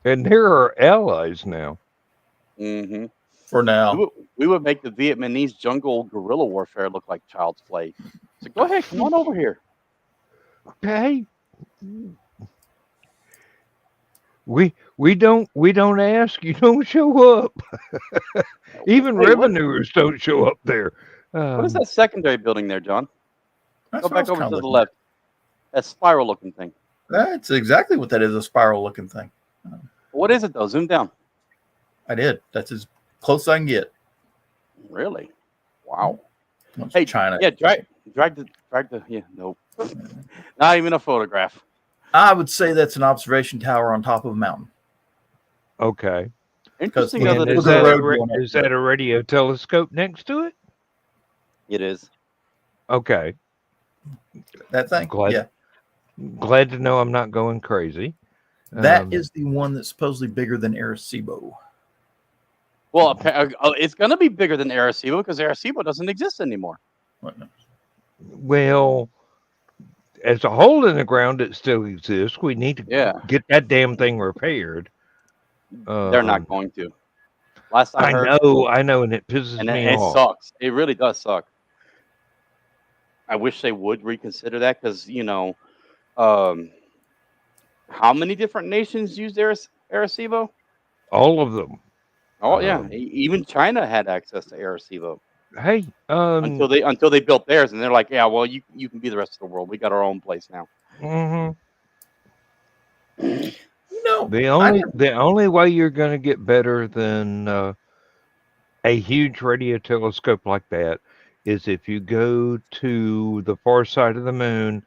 they're our allies now. Mm-hmm. For now. We would make the Vietnamese jungle guerrilla warfare look like child's play. So go ahead, come on over here. Okay. We don't ask, you don't show up. Even revenuers don't show up there. What is that secondary building there, John? Go back over to the left. That spiral looking thing. That's exactly what that is, a spiral looking thing. What is it though? Zoom down. I did. That's as close as I can get. Really? Wow. Hey, China. Yeah, drag the nope. Not even a photograph. I would say that's an observation tower on top of a mountain. Okay. Interesting Look though at that the it's road going up is that a radio telescope next to it? it is. Okay. that thing. Glad glad to know I'm not going crazy. That is the one that's supposedly bigger than Arecibo. Well, it's going to be bigger than Arecibo because Arecibo doesn't exist anymore. Well, as a hole in the ground, it still exists. We need to get that damn thing repaired. They're not going to. Last I heard, I know, and it pisses and me it off. sucks. It really does suck. I wish they would reconsider that because how many different nations used Arecibo? All of them. Oh yeah, even China had access to Arecibo. Hey, until they built theirs, and they're like, yeah, well, you can be the rest of the world. We got our own place now. The only way you're going to get better than a huge radio telescope like that is if you go to the far side of the moon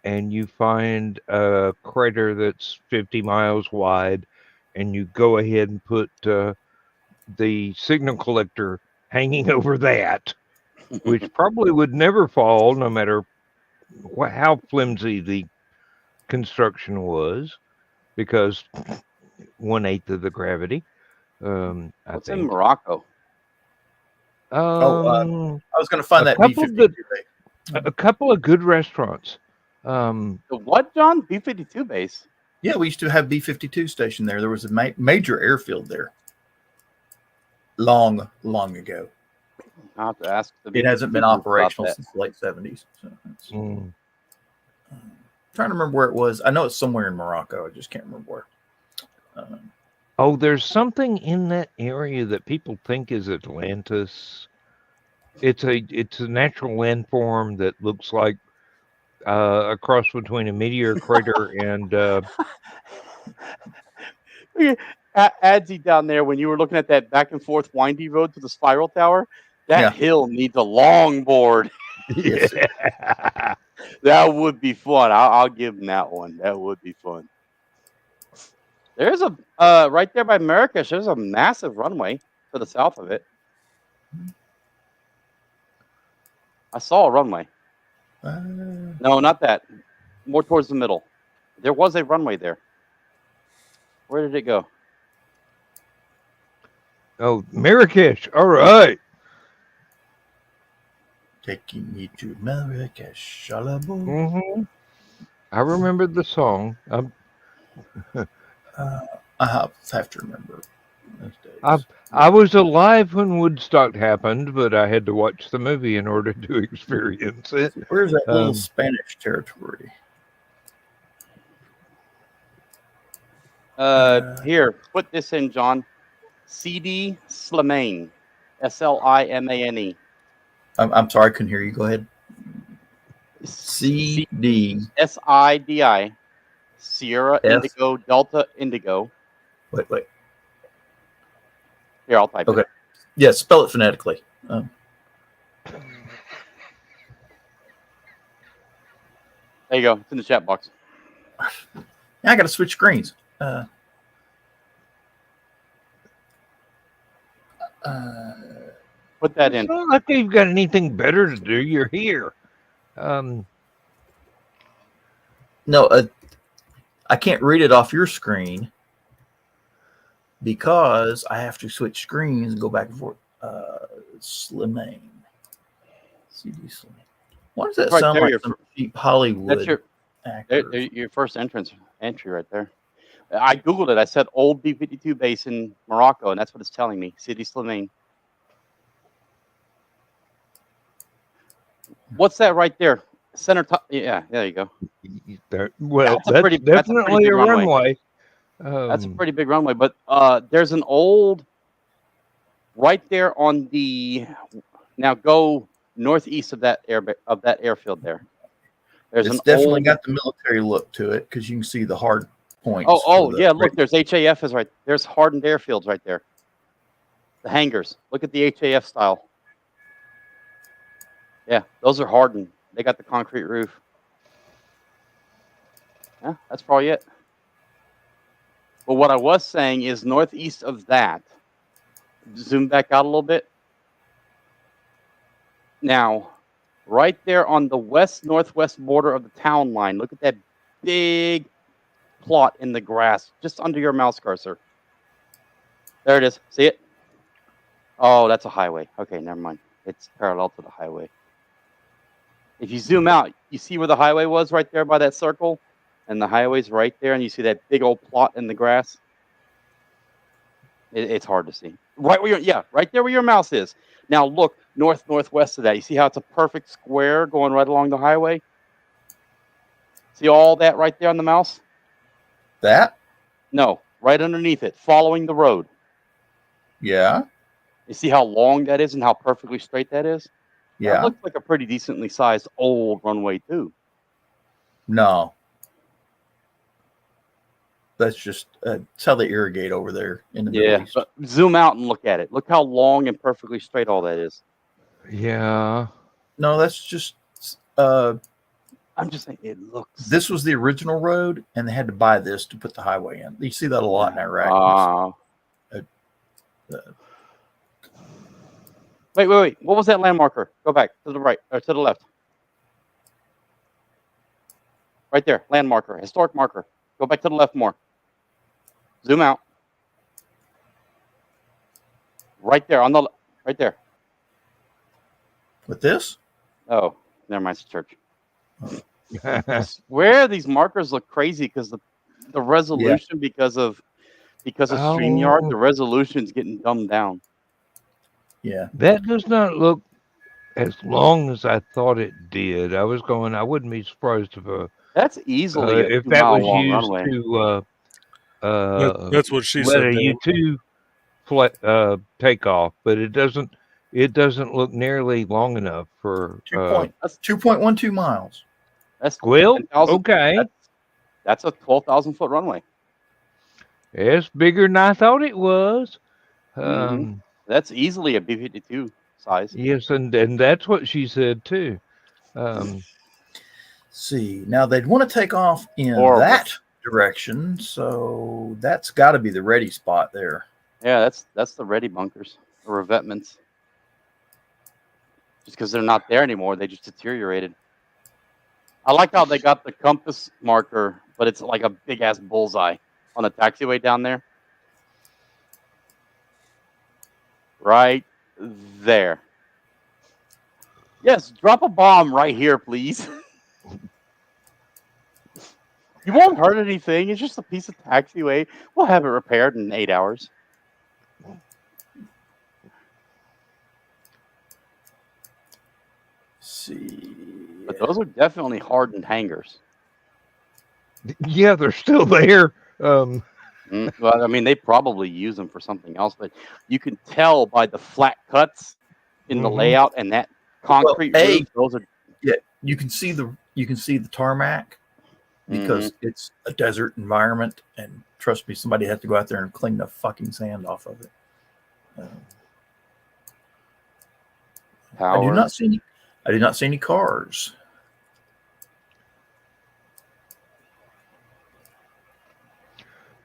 and you find a crater that's 50 miles wide, and you go ahead and put the signal collector hanging over that, which probably would never fall no matter how flimsy the construction was, because 1/8 of the gravity. What's in Morocco? I was going to find that B-52. A couple of good restaurants. The what, John? B-52 base? Yeah, we used to have B-52 station there. There was a major airfield there. Long ago. I'll have to ask. It hasn't been operational since the late 70s. So trying to remember where it was. I know it's somewhere in Morocco. I just can't remember where. There's something in that area that people think is Atlantis. It's a natural landform that looks like a cross between a meteor crater and. Adzi down there, when you were looking at that back and forth windy road to the spiral tower, that hill needs a longboard. Yes. That would be fun. I'll give him that one. That would be fun. There's a right there by Marrakesh. There's a massive runway to the south of it. I saw a runway. No, not that. More towards the middle. There was a runway there. Where did it go? Oh, Marrakesh. All right. Taking me to Marrakesh. I remember the song. I have to remember those days. I was alive when Woodstock happened, but I had to watch the movie in order to experience it. Where's that little Spanish territory? Here, put this in, John. CD Slimane. Slimane. I'm sorry, I couldn't hear you. Go ahead. CD SIDI. Sierra Indigo Delta Indigo. Wait. Here, I'll type it. Yeah, spell it phonetically. There you go. It's in the chat box. Now I got to switch screens. Put that in. It's not like you've got anything better to do. You're here. No, I can't read it off your screen because I have to switch screens and go back and forth. Slimane. CD Slimane. Why does that sound like some cheap Hollywood? That's your first entry right there. I Googled it. I said old B-52 base in Morocco, and that's what it's telling me. Sidi Slimane. What's that right there? Center top. Yeah, there you go. That's definitely a runway. That's a pretty big runway, but there's an old right there on the. Now go northeast of that airfield there. It's definitely got the military look to it because you can see the hard points. Yeah, look, there's HAF is right. There's hardened airfields right there. The hangars. Look at the HAF style. Yeah, those are hardened. They got the concrete roof. Yeah, that's probably it. But what I was saying is northeast of that. Zoom back out a little bit. Now, right there on the west-northwest border of the town line, look at that big plot in the grass just under your mouse cursor. There it is. See it? Oh, that's a highway. Okay, never mind. It's parallel to the highway. If you zoom out, you see where the highway was right there by that circle? And the highway's right there, and you see that big old plot in the grass? It's hard to see. Right where right there where your mouse is. Now look northwest of that. You see how it's a perfect square going right along the highway? See all that right there on the mouse? That? No, right underneath it, following the road. Yeah. You see how long that is and how perfectly straight that is? Yeah. That looks like a pretty decently sized old runway too. No. That's just it's how they irrigate over there in the Middle East. But zoom out and look at it. Look how long and perfectly straight all that is. Yeah. No, that's just I'm just saying it looks. this was the original road, and they had to buy this to put the highway in. You see that a lot in Iraq. Wait. What was that land marker? Go back to the right or to the left. Right there, land marker, historic marker. Go back to the left more. Zoom out. Right there right there. With this? Oh, never mind. It's a church. I swear these markers look crazy because the resolution because of StreamYard, the resolution's getting dumbed down. Yeah. That does not look as long as I thought it did. I wouldn't be surprised if that's easily a if that was long used runway. to That's what she let said. a U2 take off, but it doesn't look nearly long enough for 2.12 miles. That's well, 10,000 okay. That's a 12,000 foot runway. It's bigger than I thought it was. That's easily a B-52 size. Yes, and that's what she said too. See, now they'd want to take off in that direction, so that's got to be the ready spot there. Yeah, that's the ready bunkers or revetments. Just because they're not there anymore, they just deteriorated. I like how they got the compass marker, but it's like a big ass bullseye on the taxiway down there. Right there. Yes, drop a bomb right here, please. You won't hurt anything. It's just a piece of taxiway. We'll have it repaired in 8 hours. See. But those are definitely hardened hangars. Yeah, they're still there. Well, I mean, they probably use them for something else, but you can tell by the flat cuts in the layout and that concrete roof. Those are you can see the tarmac because it's a desert environment, and trust me, somebody has to go out there and clean the fucking sand off of it. I do not see any cars.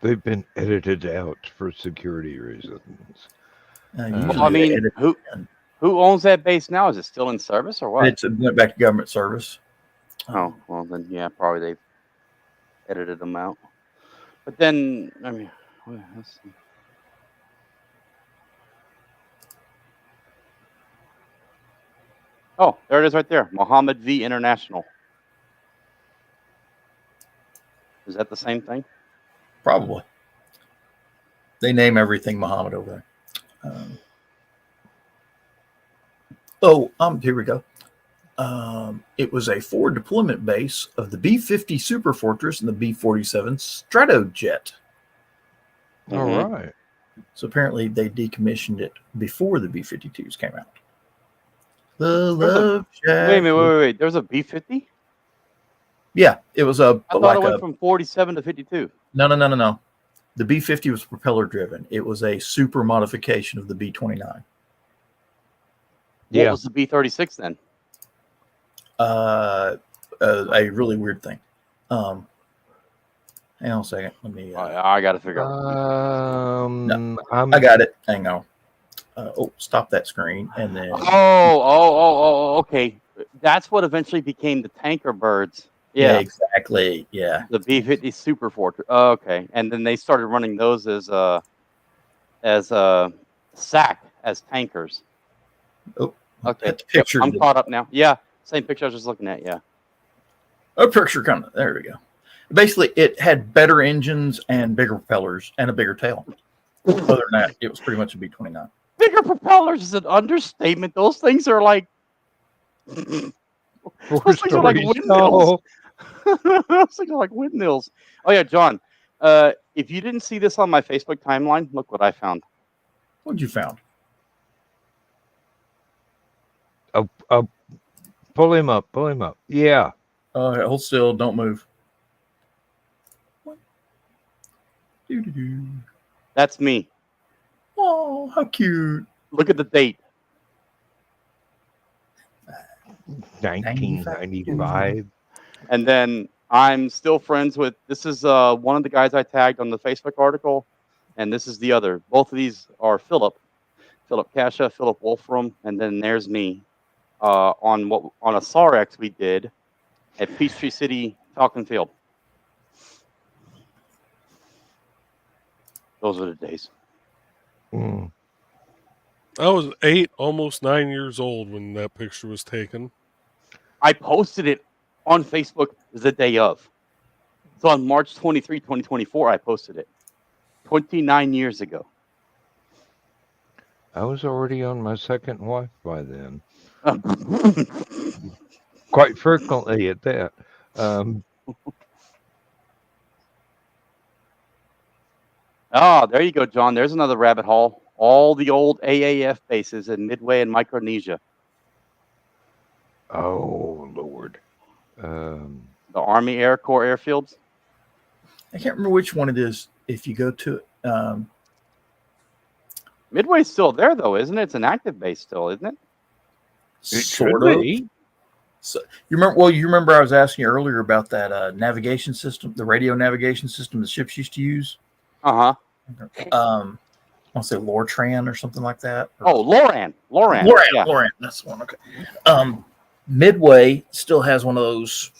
They've been edited out for security reasons. Well, I mean, who owns that base now? Is it still in service or what? It went back to government service. Oh, well then, yeah, probably they've edited them out. But then, I mean, let's see. Oh, there it is right there. Mohammed V International. Is that the same thing? Probably. They name everything Muhammad over there. Here we go. It was a forward deployment base of the B-50 Super Fortress and the B-47 Stratojet. All right. So apparently they decommissioned it before the B-52s came out. The Love Shack. Wait a minute, wait. There's a B-50? Yeah, it was I thought it went from 47 to 52. No. The B-50 was propeller driven. It was a super modification of the B-29. What was the B-36 then? A really weird thing. Hang on a second. Let me. I got to figure out. I got it. Hang on. Stop that screen, and then. Okay. That's what eventually became the tanker birds. Yeah, Yeah, exactly. Yeah. the B-50 Super Fortress. Okay, and then they started running those as SAC as tankers. Oh, Okay, that picture. I'm caught up now. Yeah, same picture I was just looking at. Yeah. A picture coming. There we go. Basically, it had better engines and bigger propellers and a bigger tail. Other than that, it was pretty much a B-29. Bigger propellers is an understatement. Those things are like those things are like windmills. Those things are like windmills. Oh yeah, John. If you didn't see this on my Facebook timeline, look what I found. What'd you found? Pull him up. Pull him up. Yeah. Hold still. Don't move. Doo-doo-doo. That's me. Oh, how cute. Look at the date. 1995. And then I'm still friends with, this is one of the guys I tagged on the Facebook article, and this is the other. Both of these are Philip Kasha, Philip Wolfram, and then there's me on a SARX we did at Peachtree City, Falcon Field. Those are the days. Mm. I was 8, almost 9 years old when that picture was taken. I posted it on Facebook the day of. So on March 23, 2024, I posted it. 29 years ago. I was already on my second wife by then. Quite frequently at that. There you go, John. There's another rabbit hole. All the old AAF bases in Midway and Micronesia. Oh, Lord. The Army Air Corps airfields. I can't remember which one it is. If you go to Midway's still there, though, isn't it? It's an active base still, isn't it? sort of. So, you remember I was asking you earlier about that navigation system, the radio navigation system the ships used to use? Uh-huh. I want to say Lortran or something like that. Loran. Yeah. Loran. That's the one. Okay. Midway still has one of those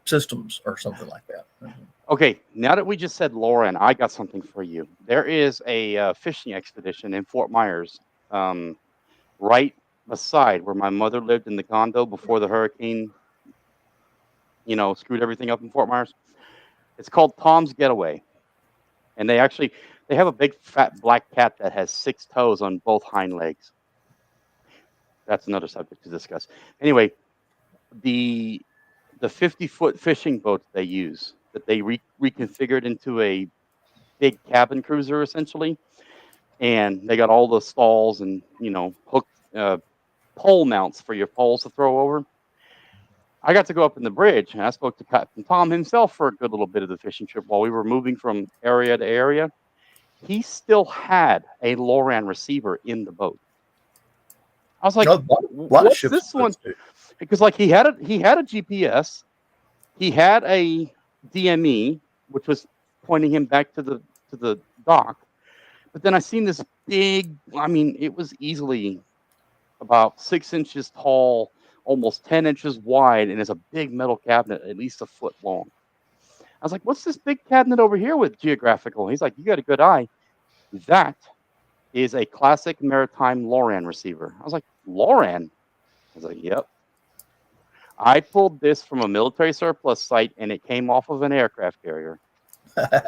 systems or something like that. Okay, now that we just said Loran, I got something for you. There is a fishing expedition in Fort Myers, right beside where my mother lived in the condo before the hurricane, screwed everything up in Fort Myers. It's called Tom's Getaway. And they have a big fat black cat that has 6 toes on both hind legs. That's another subject to discuss. Anyway, the 50-foot fishing boat they use that they reconfigured into a big cabin cruiser essentially, and they got all the stalls and hook pole mounts for your poles to throw over. I got to go up in the bridge, and I spoke to Captain Tom himself for a good little bit of the fishing trip while we were moving from area to area. He still had a Loran receiver in the boat. I was like, "What's this one?" Because he had a GPS, he had a DME, which was pointing him back to the dock. But then I seen this big. I mean, it was easily about 6 inches tall, almost 10 inches wide, and it's a big metal cabinet, at least a foot long. I was like, "What's this big cabinet over here with geographical?" He's like, "You got a good eye. That is a classic maritime Loran receiver." I was like, "Loran?" I was like, "Yep. I pulled this from a military surplus site, and it came off of an aircraft carrier." I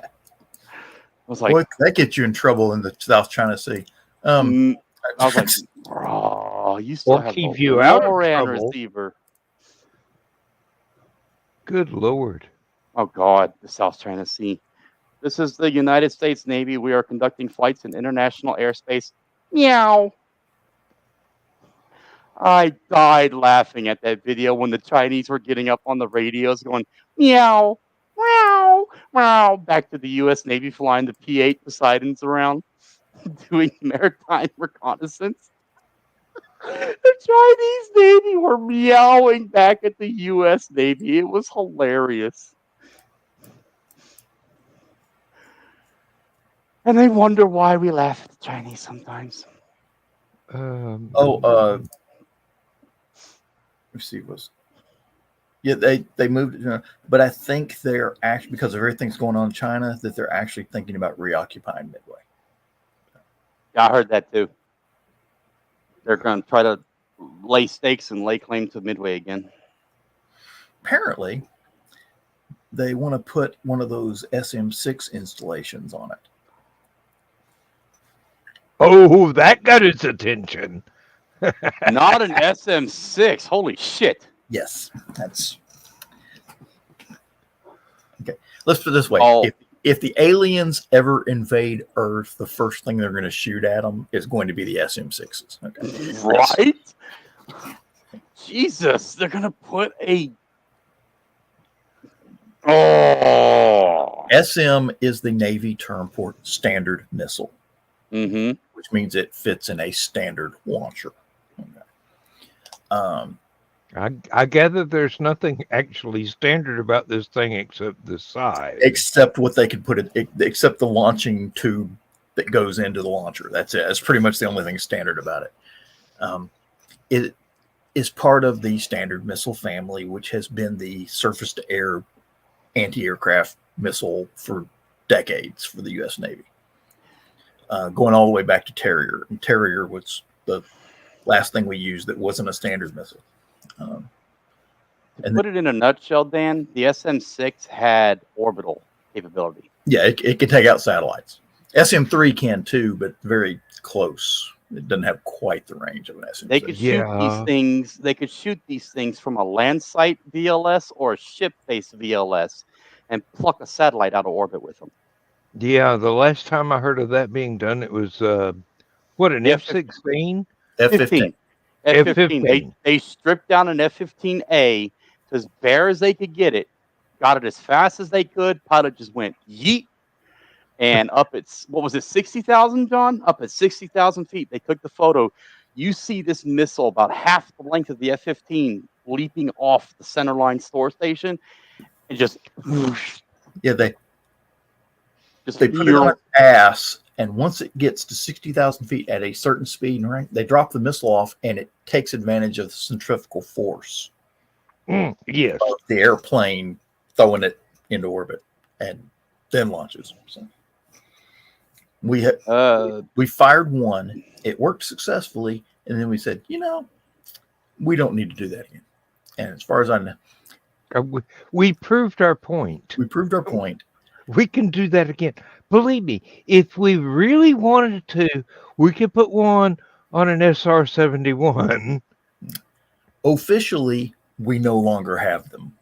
was like, Boy, that gets you in trouble in the South China Sea. I was like, "Bro, you still have keep a you out of Loran trouble. receiver." Good Lord. Oh, God, the South China Sea. "This is the United States Navy. We are conducting flights in international airspace." Meow. I died laughing at that video when the Chinese were getting up on the radios going, meow, meow, meow, back to the U.S. Navy flying the P-8 Poseidons around doing maritime reconnaissance. The Chinese Navy were meowing back at the U.S. Navy. It was hilarious. And they wonder why we laugh at the Chinese sometimes. Let's see, they moved it, but I think they're actually, because of everything's going on in China, that they're actually thinking about reoccupying Midway. Yeah, I heard that too. They're going to try to lay stakes and lay claim to Midway again. Apparently, they want to put one of those SM6 installations on it. Oh, that got its attention. Not an SM6. Holy shit. Yes, that's okay. Let's put it this way: if the aliens ever invade Earth, the first thing they're going to shoot at them is going to be the SM6s. Okay, right? Jesus, they're going to put a. Oh, SM is the Navy term for standard missile, mm-hmm. which means it fits in a standard launcher. Okay. I gather there's nothing actually standard about this thing except the size. Except what they could put it, except the launching tube that goes into the launcher. That's it. That's pretty much the only thing standard about it. It is part of the standard missile family, which has been the surface-to-air anti-aircraft missile for decades for the U.S. Navy, going all the way back to Terrier. And Terrier was the last thing we used that wasn't a standard missile. To put it in a nutshell, Dan, the SM6 had orbital capability. Yeah, it can take out satellites. SM3 can too, but very close. It doesn't have quite the range of an SM6. They could shoot these things. They could shoot these things from a land site VLS or a ship-based VLS, and pluck a satellite out of orbit with them. Yeah, the last time I heard of that being done, it was what, an F-16? F-15. F-15. They stripped down an F-15A as bare as they could get it, got it as fast as they could. Pilot just went yeet, and up at, what was it, 60,000, John? Up at 60,000 feet, they took the photo. You see this missile about half the length of the F-15 leaping off the centerline store station, and just they put it on its ass. And once it gets to 60,000 feet at a certain speed and range, they drop the missile off, and it takes advantage of the centrifugal force. Yes. Of the airplane throwing it into orbit and then launches. So we fired one. It worked successfully, and then we said, we don't need to do that again. And as far as I know, we proved our point. We can do that again. Believe me, if we really wanted to, we could put one on an SR-71. Officially, we no longer have them.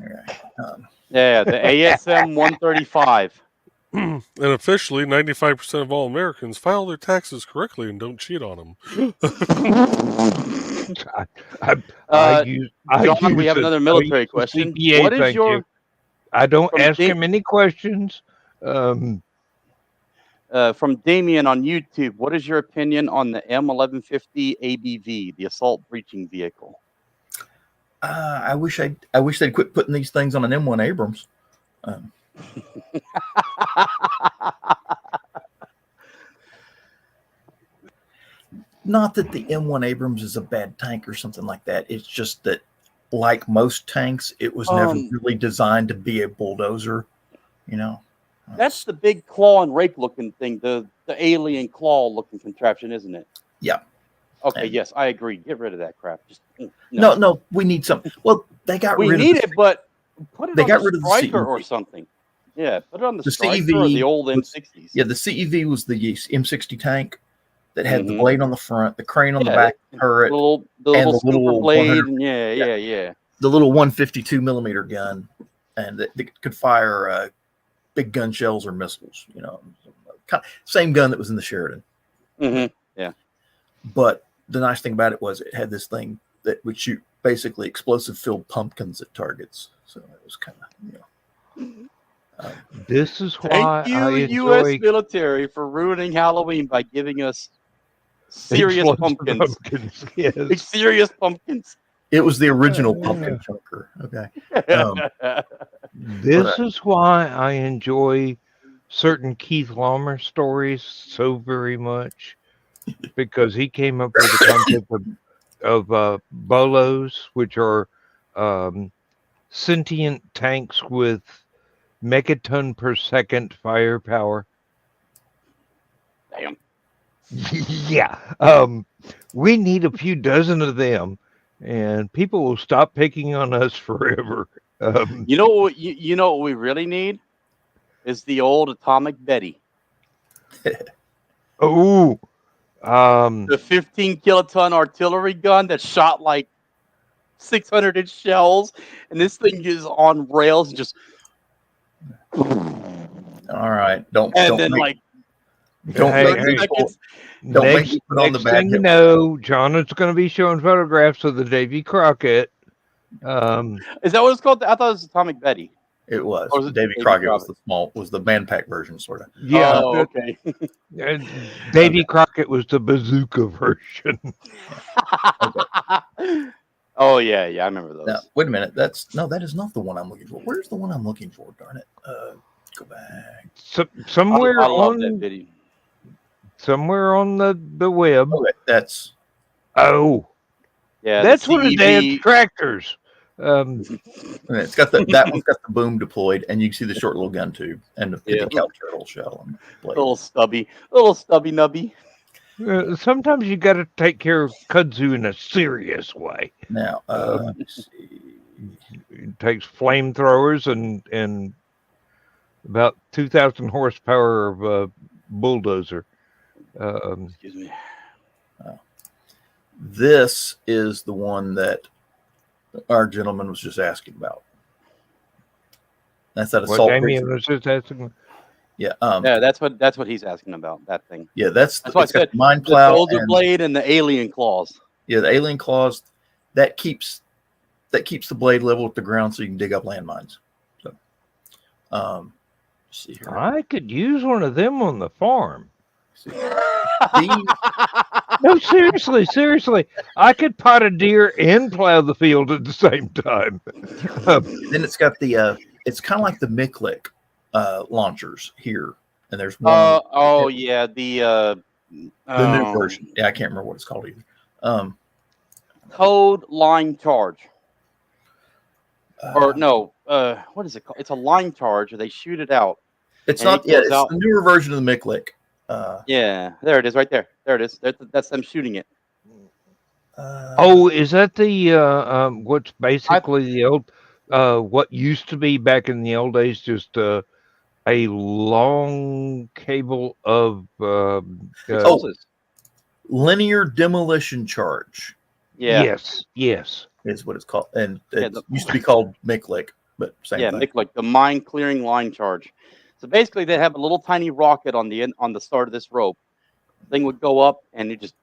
All right. The ASM 135. And officially, 95% of all Americans file their taxes correctly and don't cheat on them. John, we have another military question. CPA, what is your... I don't ask him any questions. From Damien on YouTube, what is your opinion on the M1150 ABV, the assault breaching vehicle? I wish they'd quit putting these things on an M1 Abrams. Not that the M1 Abrams is a bad tank or something like that. It's just that, like most tanks, it was never really designed to be a bulldozer. That's the big claw and rake looking thing, the alien claw looking contraption, isn't it? Yeah. Okay, yes, I agree. Get rid of that crap. Just no, we need something. Well, they got rid of it. We need it, but put it they on got the rid of the Striker CEV. or something. Yeah, put it on the Striker CEV or the old M60s. Yeah, the CEV was the M60 tank that had the blade on the front, the crane on the back turret, the little super blade, and yeah. The little 152 millimeter gun, and that could fire big gun shells or missiles. Same gun that was in the Sheridan. Yeah. But the nice thing about it was it had this thing that would shoot basically explosive-filled pumpkins at targets. So it was kind of, this is why thank you, U.S. military, for ruining Halloween by giving us serious pumpkins. Yes. Serious pumpkins. It was the original pumpkin chunker. Okay. This is why I enjoy certain Keith Laumer stories so very much because he came up with the concept of bolos, which are sentient tanks with megaton per second firepower. Damn. Yeah. We need a few dozen of them, and people will stop picking on us forever. You know what we really need is the old Atomic Betty. Oh, The 15 kiloton artillery gun that shot like 600-inch shells, and this thing is on rails and just. All right, don't And don't then make, like don't Hey, make hey. me seconds. don't make next, me put on the next bad thing you guy. know, John is going to be showing photographs of the Davy Crockett. Is that what it's called? I thought it was Atomic Betty. It was Or was it Davy Davy Crockett was Crockett? was the man pack version, sort of. Yeah, Oh, okay. Davy Crockett was the bazooka version. Oh yeah, I remember those. Now, wait a minute. That is not the one I'm looking for. Where's the one I'm looking for? Darn it. Go back. Somewhere I love that on video. somewhere on the web. Okay, that's Oh, Yeah, that's the one of Dad's CEV. tractors. it's got that one's got the boom deployed, and you can see the short little gun tube and the Yeah. decal turtle shell and blade. little stubby nubby. Sometimes you got to take care of kudzu in a serious way. Now, let me see. It takes flamethrowers and about 2,000 horsepower of a bulldozer. Excuse me. This is the one that our gentleman was just asking about. That's that What assault. Damien was just asking. Yeah. Yeah, that's what he's asking about. That thing. Yeah, that's That's why I it's got said the mine The plow. shoulder And, blade and the alien claws. yeah, the alien claws that keeps the blade level with the ground, so you can dig up landmines. So, let's see here. I could use one of them on the farm. See. No, seriously. I could pot a deer and plow the field at the same time. Then it's got the it's kind of like the Miklik launchers here, and there's one Oh yeah, the new version. Yeah, I can't remember what it's called either. code line charge. Or no, what is it called? It's a line charge, or they shoot it out. It's and not. it Yeah, goes it's out. the newer version of the Miklik. Yeah, there it is, right there. There it is. That's them shooting it. Oh, is that the what's basically the old what used to be back in the old days just a long cable of Explosives. linear demolition charge Yeah, yes. is what it's called, and Yeah, it used to be called Miklik, but same yeah, thing. Nick, like the mine clearing line charge. So basically, they have a little tiny rocket on the end, on the start of this rope. Thing would go up, and it just,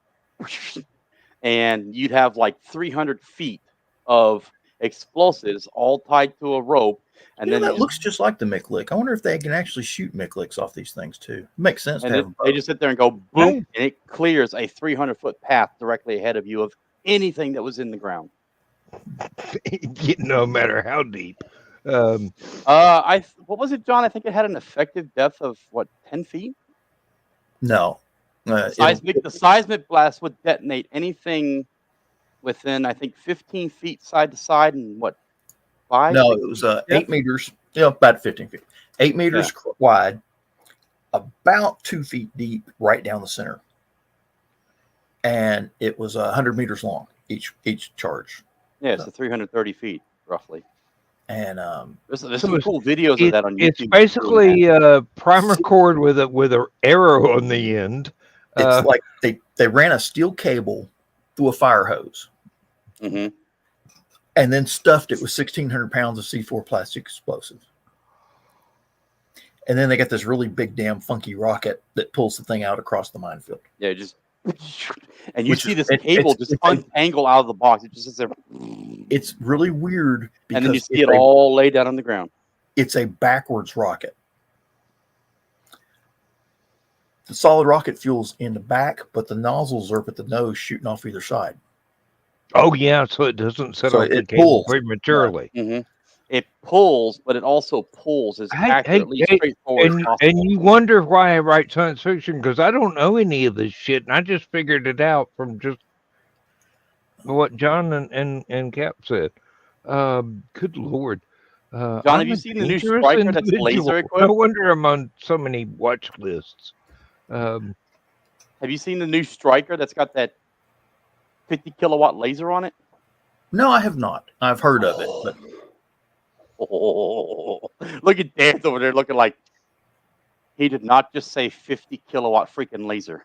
and you'd have like 300 feet of explosives all tied to a rope, and then That looks just like the Miklik. I wonder if they can actually shoot Mikliks off these things too. Makes sense. and to then have they both. just sit there and go boom, and it clears a 300-foot path directly ahead of you of anything that was in the ground. No matter how deep. What was it, John? I think it had an effective depth of what, 10 feet? No. The seismic blast would detonate anything within, I think, 15 feet side to side, and what, 5? No, 6 it was feet 8 depth? meters, about 15 feet. 8 meters wide, about 2 feet deep, right down the center. And it was 100 meters long, each charge. Yeah, so 330 feet, roughly. And There's So some cool videos of that on YouTube. It's basically a primer cord with a arrow on the end. it's like they ran a steel cable through a fire hose Mhm. and then stuffed it with 1,600 pounds of C4 plastic explosive. And then they got this really big, damn funky rocket that pulls the thing out across the minefield. Yeah, just and you Which see is- this it- cable it's- just it's like- untangle out of the box. It just sits there, It's really weird because and then you see it all laid down on the ground. it's a backwards rocket. The solid rocket fuel's in the back, but the nozzles are up at the nose shooting off either side. Oh yeah, so it doesn't set So off the it cable pulls. prematurely. Mhm. It pulls, but it also pulls as accurately, straightforward as possible. And you wonder why I write science fiction, because I don't know any of this shit, and I just figured it out from just what John and Cap said. Good Lord. John, I'm have you a seen the new dangerous striker that's laser individual. No equipped? wonder I'm on so many watch lists. Have you seen the new striker that's got that 50 kilowatt laser on it? No, I have not. I've heard of it, but Look at Dan over there looking like he did not just say 50 kilowatt freaking laser.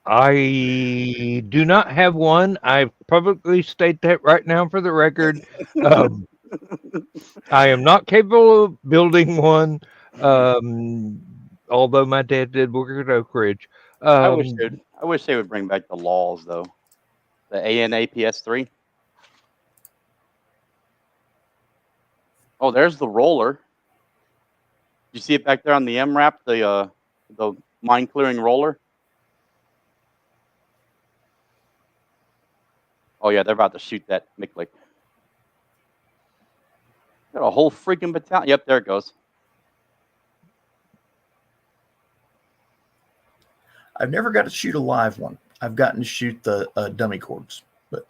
I do not have one. I publicly state that right now for the record. I am not capable of building one. Although my dad did work at Oak Ridge. I wish they would bring back the laws though. The ANAPS3. Oh, there's the roller. You see it back there on the MRAP, the mine clearing roller? Oh yeah, they're about to shoot that Miklik. Got a whole freaking battalion. Yep, there it goes. I've never got to shoot a live one. I've gotten to shoot the dummy cords. But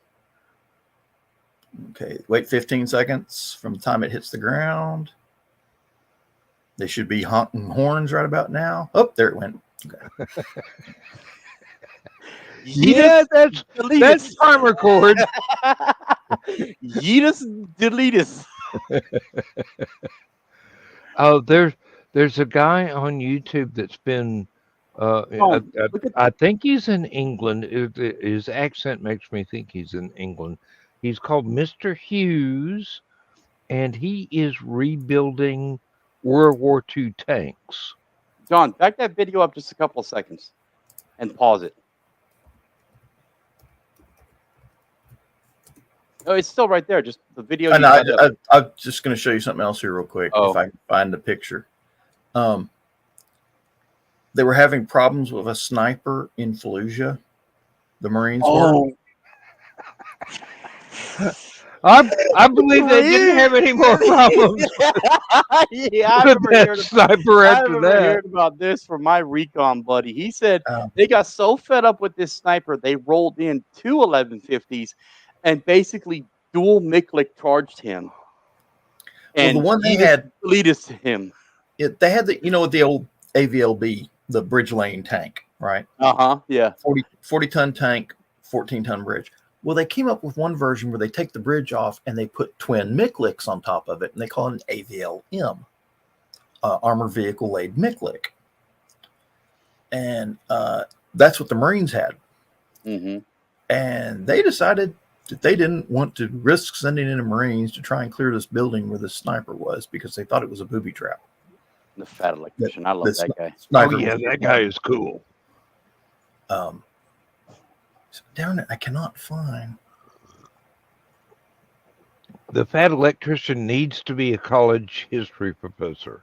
okay, wait 15 seconds from the time it hits the ground. They should be honking horns right about now. Oh, there it went. Okay. Yeah, that's primer cord. Yeetus deletus. Oh, there's a guy on YouTube that's been I think he's in England. His accent makes me think he's in England. He's called Mr. Hughes, and he is rebuilding World War II tanks. John, back that video up just a couple of seconds and pause it. Oh, it's still right there. Just the video. I'm just going to show you something else here real quick. Oh. If I can find the picture. They were having problems with a sniper in Fallujah. The Marines were. I believe they didn't have any more problems Yeah, with that sniper after that. heard about this from my recon buddy. He said they got so fed up with this sniper, they rolled in two 1150s and basically dual Miklik charged him. And the one they had lead us to him. They had the old AVLB, the bridge lane tank, right? Yeah. 40 ton tank, 14 ton bridge. Well, they came up with one version where they take the bridge off and they put twin Mikliks on top of it, and they call it an AVLM, armor vehicle laid Miklik. And that's what the Marines had. Mm-hmm. And they decided that they didn't want to risk sending in the Marines to try and clear this building where the sniper was, because they thought it was a booby trap. The fat electrician. I love that guy. Oh, yeah, that guy is cool. Darn it, I cannot find. The fat electrician needs to be a college history professor.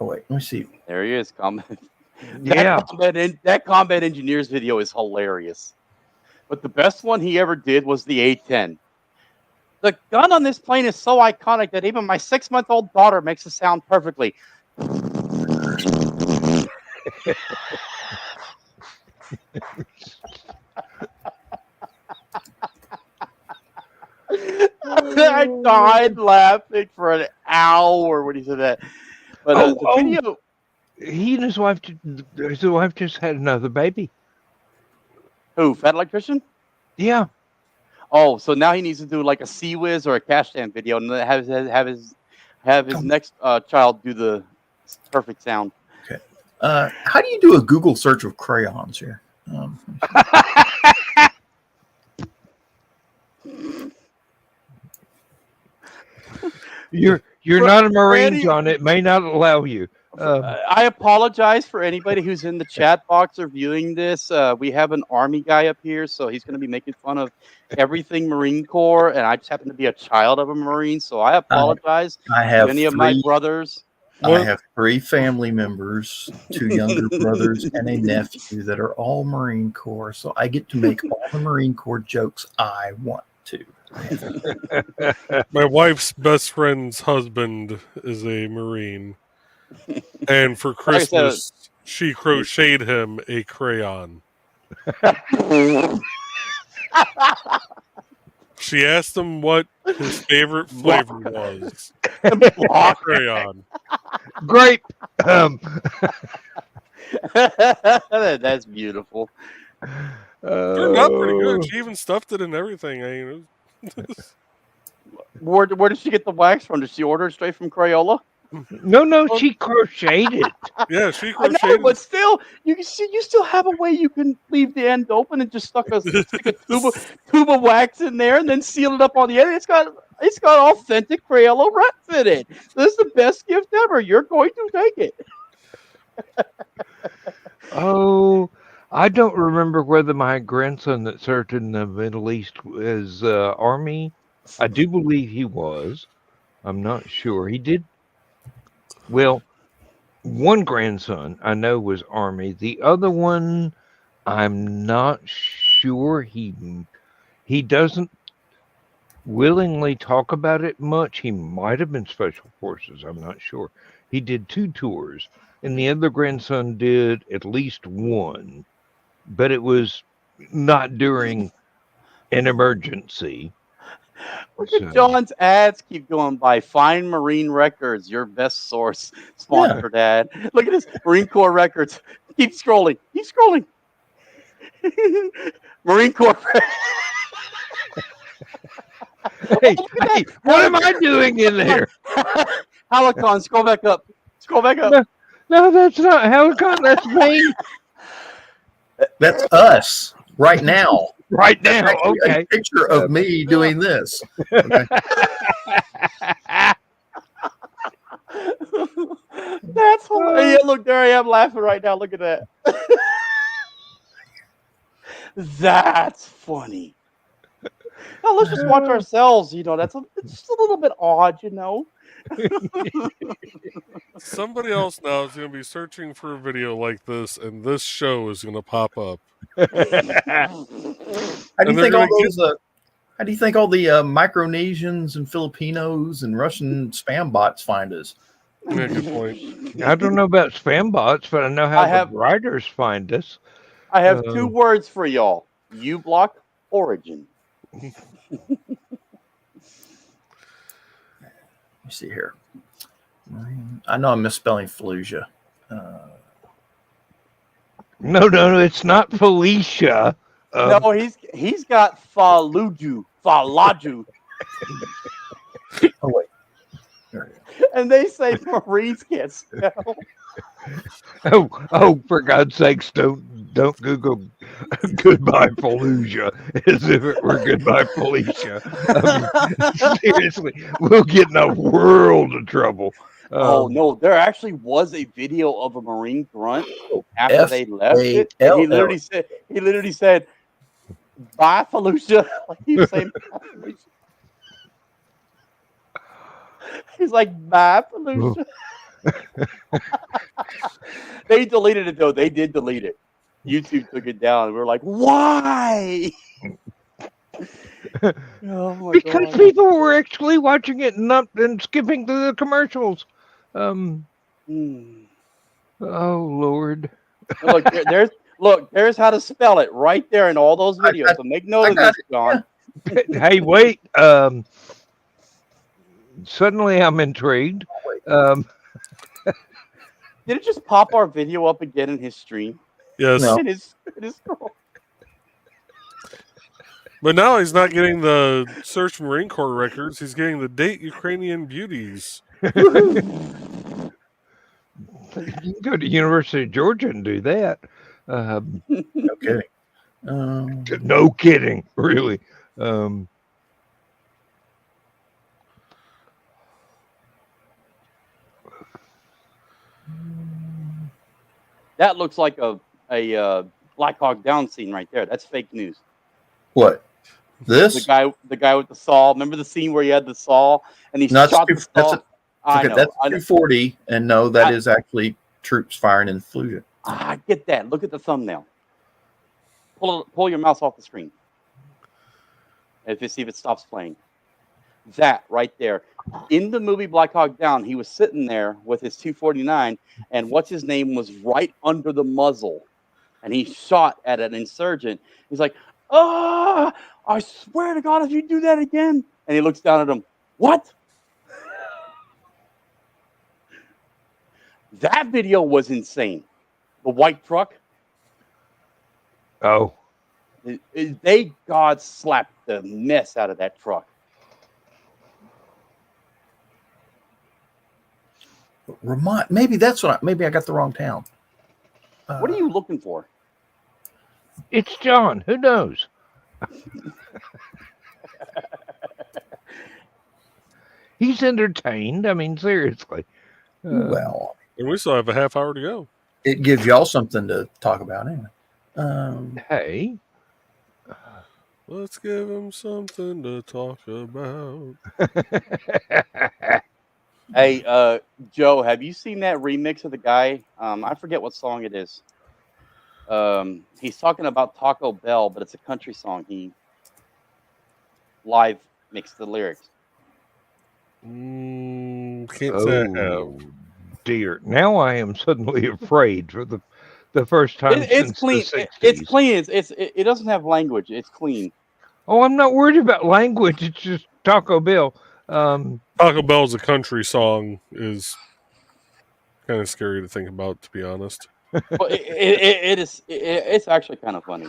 Oh, wait, let me see. There he is. Combat. Yeah. That combat engineers video is hilarious. But the best one he ever did was the A-10. The gun on this plane is so iconic that even my 6-month-old daughter makes it sound perfectly. I died laughing for an hour when he said that. But the video, he and his wife just had another baby. Who? Fat electrician? Yeah. Oh, so now he needs to do like a C-Wiz or a cash stand video, and have his next child do the perfect sound. Okay. How do you do a Google search of crayons here? You're not a Marine, John. It may not allow you. I apologize for anybody who's in the chat box or viewing this. We have an Army guy up here, so he's going to be making fun of everything Marine Corps, and I just happen to be a child of a Marine, so I apologize I have to any of my brothers. I have 3 family members, 2 younger brothers, and a nephew that are all Marine Corps, so I get to make all the Marine Corps jokes I want. too. My wife's best friend's husband is a Marine, and for Like I said- Christmas, she crocheted him a crayon. She asked him what his favorite flavor was. Block. Crayon. Grape. That's beautiful. Turned out pretty good. She even stuffed it and everything. Where did she get the wax from? Did she order it straight from Crayola? No, she crocheted it. Yeah, she I know, crocheted. but still, you still have a way you can leave the end open and just stick a tube of wax in there and then seal it up on the end. It's got authentic Crayola wax in it. This is the best gift ever. You're going to take it. Oh, I don't remember whether my grandson that served in the Middle East was Army. I do believe he was. I'm not sure. He did. Well, one grandson I know was Army. The other one, I'm not sure. He doesn't willingly talk about it much. He might have been Special Forces. I'm not sure. He did 2 tours, and the other grandson did at least 1, but it was not during an emergency. Look at John's ads keep going by. Find Marine Records, your best source. Sponsored ad. Look at this. Marine Corps Records. Keep scrolling. Keep scrolling. Marine Corps. Hey, what am I doing in there? HallowCon's. Scroll back up. Scroll back up. No, that's not HallowCon's. That's me. That's us right now. Right now. That's actually Okay. a picture of me doing this. Okay. That's hilarious. Look, there I am laughing right now. Look at that. That's funny. Now let's just watch ourselves. You know, it's just a little bit odd. You know. Somebody else now is going to be searching for a video like this, and this show is going to pop up. How do you think all the Micronesians and Filipinos and Russian spam bots find us? Yeah, good point. I don't know about spam bots, but I know how I the writers find us. I have 2 words for y'all. U-block origin. Let me see here. I know I'm misspelling Fallujah. No, it's not Felicia. No, he's got Fallujah. Oh wait. There it is. And they say Marines can't spell. Oh! For God's sakes, don't Google "Goodbye Fallujah" as if it were "Goodbye Felicia." Seriously, we'll get in a world of trouble. Oh no, there actually was a video of a Marine grunt after they left it. And he literally said, "Bye, Fallujah." Like he was saying, "Bye, Fallujah." He's like, "Bye, Fallujah." They deleted it though. They did delete it. YouTube took it down. We were like, "Why?" Oh my Because God. people were actually watching it and skipping to the commercials. Oh Lord! Look, there's how to spell it right there in all those videos. So make note of this, John. Hey, wait. Suddenly, I'm intrigued. Did it just pop our video up again in his stream? Yes. No. In his scroll. But now he's not getting the search Marine Corps records. He's getting the date Ukrainian beauties. You can go to University of Georgia and do that. No kidding. No kidding, really. That looks like a Black Hawk Down scene right there. That's fake news. What? This? The guy with the saw. Remember the scene where he had the saw and he No, shot the saw? I know. That's 240, and no, that is actually troops firing in Fallujah. I get that. Look at the thumbnail. Pull your mouse off the screen. See if it stops playing. That right there. In the movie Black Hawk Down, he was sitting there with his 249, and what's his name was right under the muzzle, and he shot at an insurgent. He's like, "Ah, I swear to God, if you do that again," and he looks down at him. What? That video was insane. The white truck. Oh, They God slapped the mess out of that truck. Maybe that's what. Maybe I got the wrong town. What are you looking for? it's John. Who knows? He's entertained. I mean, seriously. Well, And we still have a half hour to go. it gives y'all something to talk about anyway. Hey. Let's give him something to talk about. Hey, Joe, have you seen that remix of the guy? I forget what song it is. He's talking about Taco Bell, but it's a country song. He live mixed the lyrics. Can't say I have. Oh, dear. Now I am suddenly afraid for the first time It's since clean. the 60s. It's clean. It doesn't have language. It's clean. Oh, I'm not worried about language. It's just Taco Bell. Taco Bell's a country song is kind of scary to think about, to be honest. But it's actually kind of funny.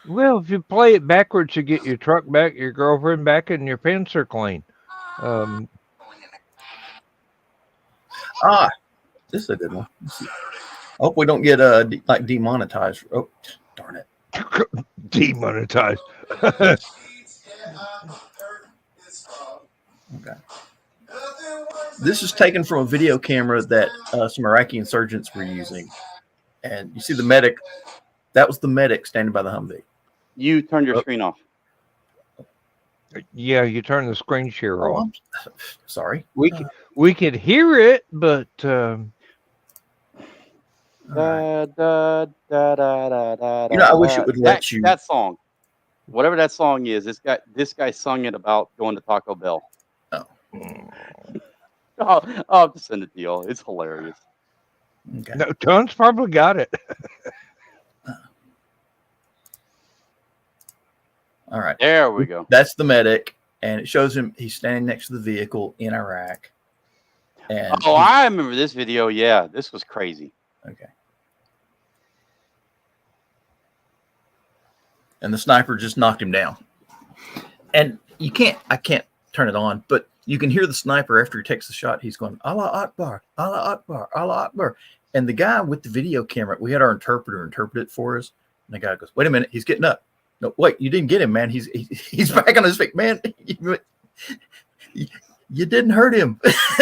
Well, if you play it backwards, you get your truck back, your girlfriend back, and your pants are clean. This is a good one. I hope we don't get demonetized. Oh, darn it! Demonetized. Okay. This is taken from a video camera that some Iraqi insurgents were using, and you see the medic. That was the medic standing by the Humvee. You turned your screen off. Yeah, you turn the screen share Oh, off. I'm sorry. We could hear it, but All right. Da, da, da, da, da, You know, I wish it would let you. That song, whatever that song is, this guy sung it about going to Taco Bell. Oh. I'll just send it to y'all. It's hilarious. Okay. no, Ton's probably got it. All right. There we go. That's the medic, and it shows him he's standing next to the vehicle in Iraq. And Oh, I remember this video. Yeah, this was crazy. okay. And the sniper just knocked him down. And I can't turn it on, but you can hear the sniper after he takes the shot. He's going, Allah Akbar, Allah Akbar, Allah Akbar. And the guy with the video camera, we had our interpreter interpret it for us. And the guy goes, wait a minute, he's getting up. No, wait, you didn't get him, man. He's back on his feet. Man, you didn't hurt him.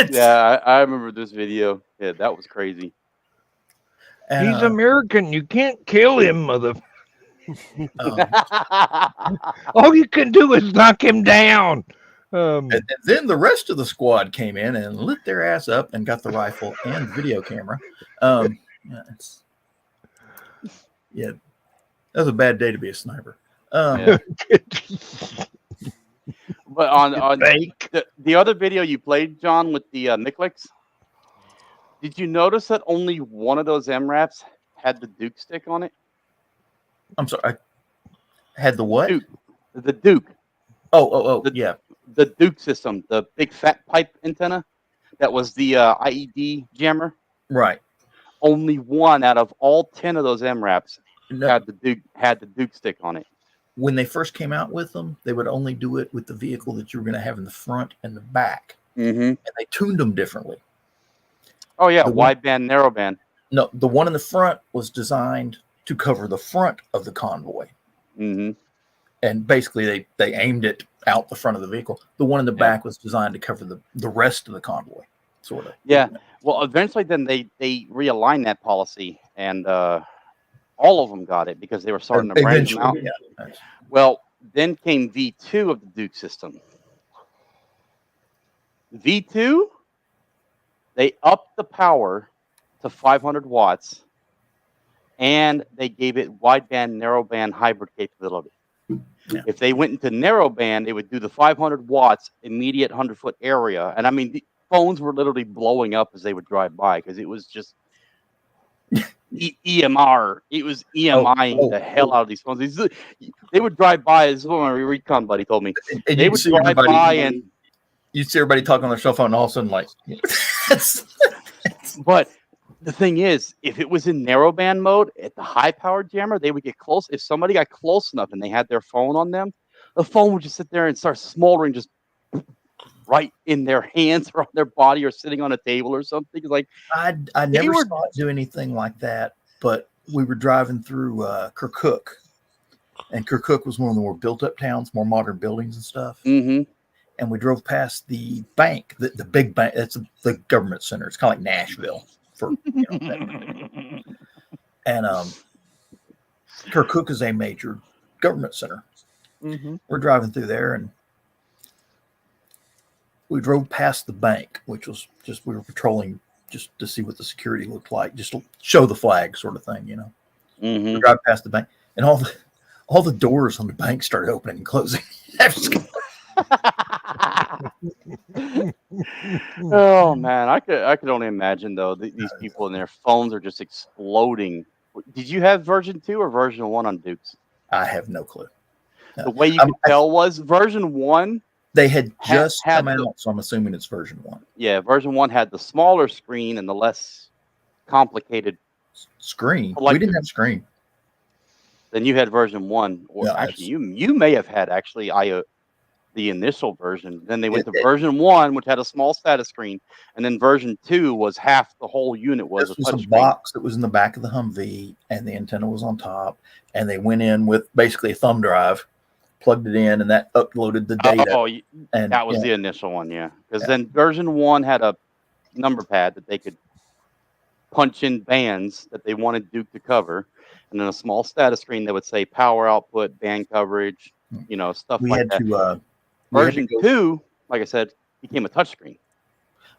Yeah, I remember this video. Yeah, that was crazy. He's American. You can't kill him, mother. All you can do is knock him down. And then the rest of the squad came in and lit their ass up and got the rifle and the video camera. Yeah, that was a bad day to be a sniper. Yeah. But on the other video you played, John, with the Mikliks, did you notice that only one of those MRAPs had the Duke stick on it? I'm sorry. I had the what? Duke. The Duke. Yeah. The Duke system, the big fat pipe antenna that was the IED jammer. Right. Only one out of all 10 of those MRAPs had the Duke stick on it. When they first came out with them, they would only do it with the vehicle that you were going to have in the front and the back. Mm-hmm. And they tuned them differently. Oh, yeah, wideband, narrowband. No, the one in the front was designed to cover the front of the convoy. Mm-hmm. And basically, they aimed it out the front of the vehicle. The one in the back was designed to cover the rest of the convoy, sort of. Yeah. Well, eventually, then they realigned that policy, and all of them got it because they were starting to branch them out. Yeah. Well, then came V2 of the Duke system. V2, they upped the power to 500 watts, and they gave it wideband, narrowband hybrid capability. Yeah. If they went into narrowband, it would do the 500 watts immediate 100-foot area. And I mean, the phones were literally blowing up as they would drive by because it was just EMR. It was EMIing the hell out of these phones. They would drive by. This is what my recon buddy told me. And They you'd would see drive everybody, by and. you'd see everybody talking on their cell phone, and all of a sudden, like, But the thing is, if it was in narrowband mode at the high-powered jammer, they would get close. If somebody got close enough and they had their phone on them, the phone would just sit there and start smoldering, just right in their hands or on their body or sitting on a table or something. Like I never saw it do anything like that, but we were driving through Kirkuk, and Kirkuk was one of the more built-up towns, more modern buildings and stuff. Mm-hmm. And we drove past the bank, the big bank. That's the government center. It's kind of like Nashville for and Kirkuk is a major government center. Mm-hmm. We're driving through there, and we drove past the bank, which was just, we were patrolling just to see what the security looked like, just to show the flag sort of thing, Mm-hmm. We drive past the bank, and all the doors on the bank started opening and closing. Oh man, I could only imagine though. These people and their phones are just exploding. Did you have version 2 or version 1 on Dukes? I have no clue. The way you could tell was version 1. They had just had come out, so I'm assuming it's version 1. Yeah, version 1 had the smaller screen and the less complicated Screen. Like- We didn't have screen. Then you had version 1, or Yeah, actually you may have had actually the initial version. Then they went It- to version 1, which had a small status screen, and then version 2 was half the whole unit was This a was a touch screen. box that was in the back of the Humvee, and the antenna was on top, and they went in with basically a thumb drive, plugged it in, and that uploaded the data. And that was the initial one, yeah. Because then version 1 had a number pad that they could punch in bands that they wanted Duke to cover, and then a small status screen that would say power output, band coverage, stuff we like had that. to Version 2, like I said, became a touchscreen.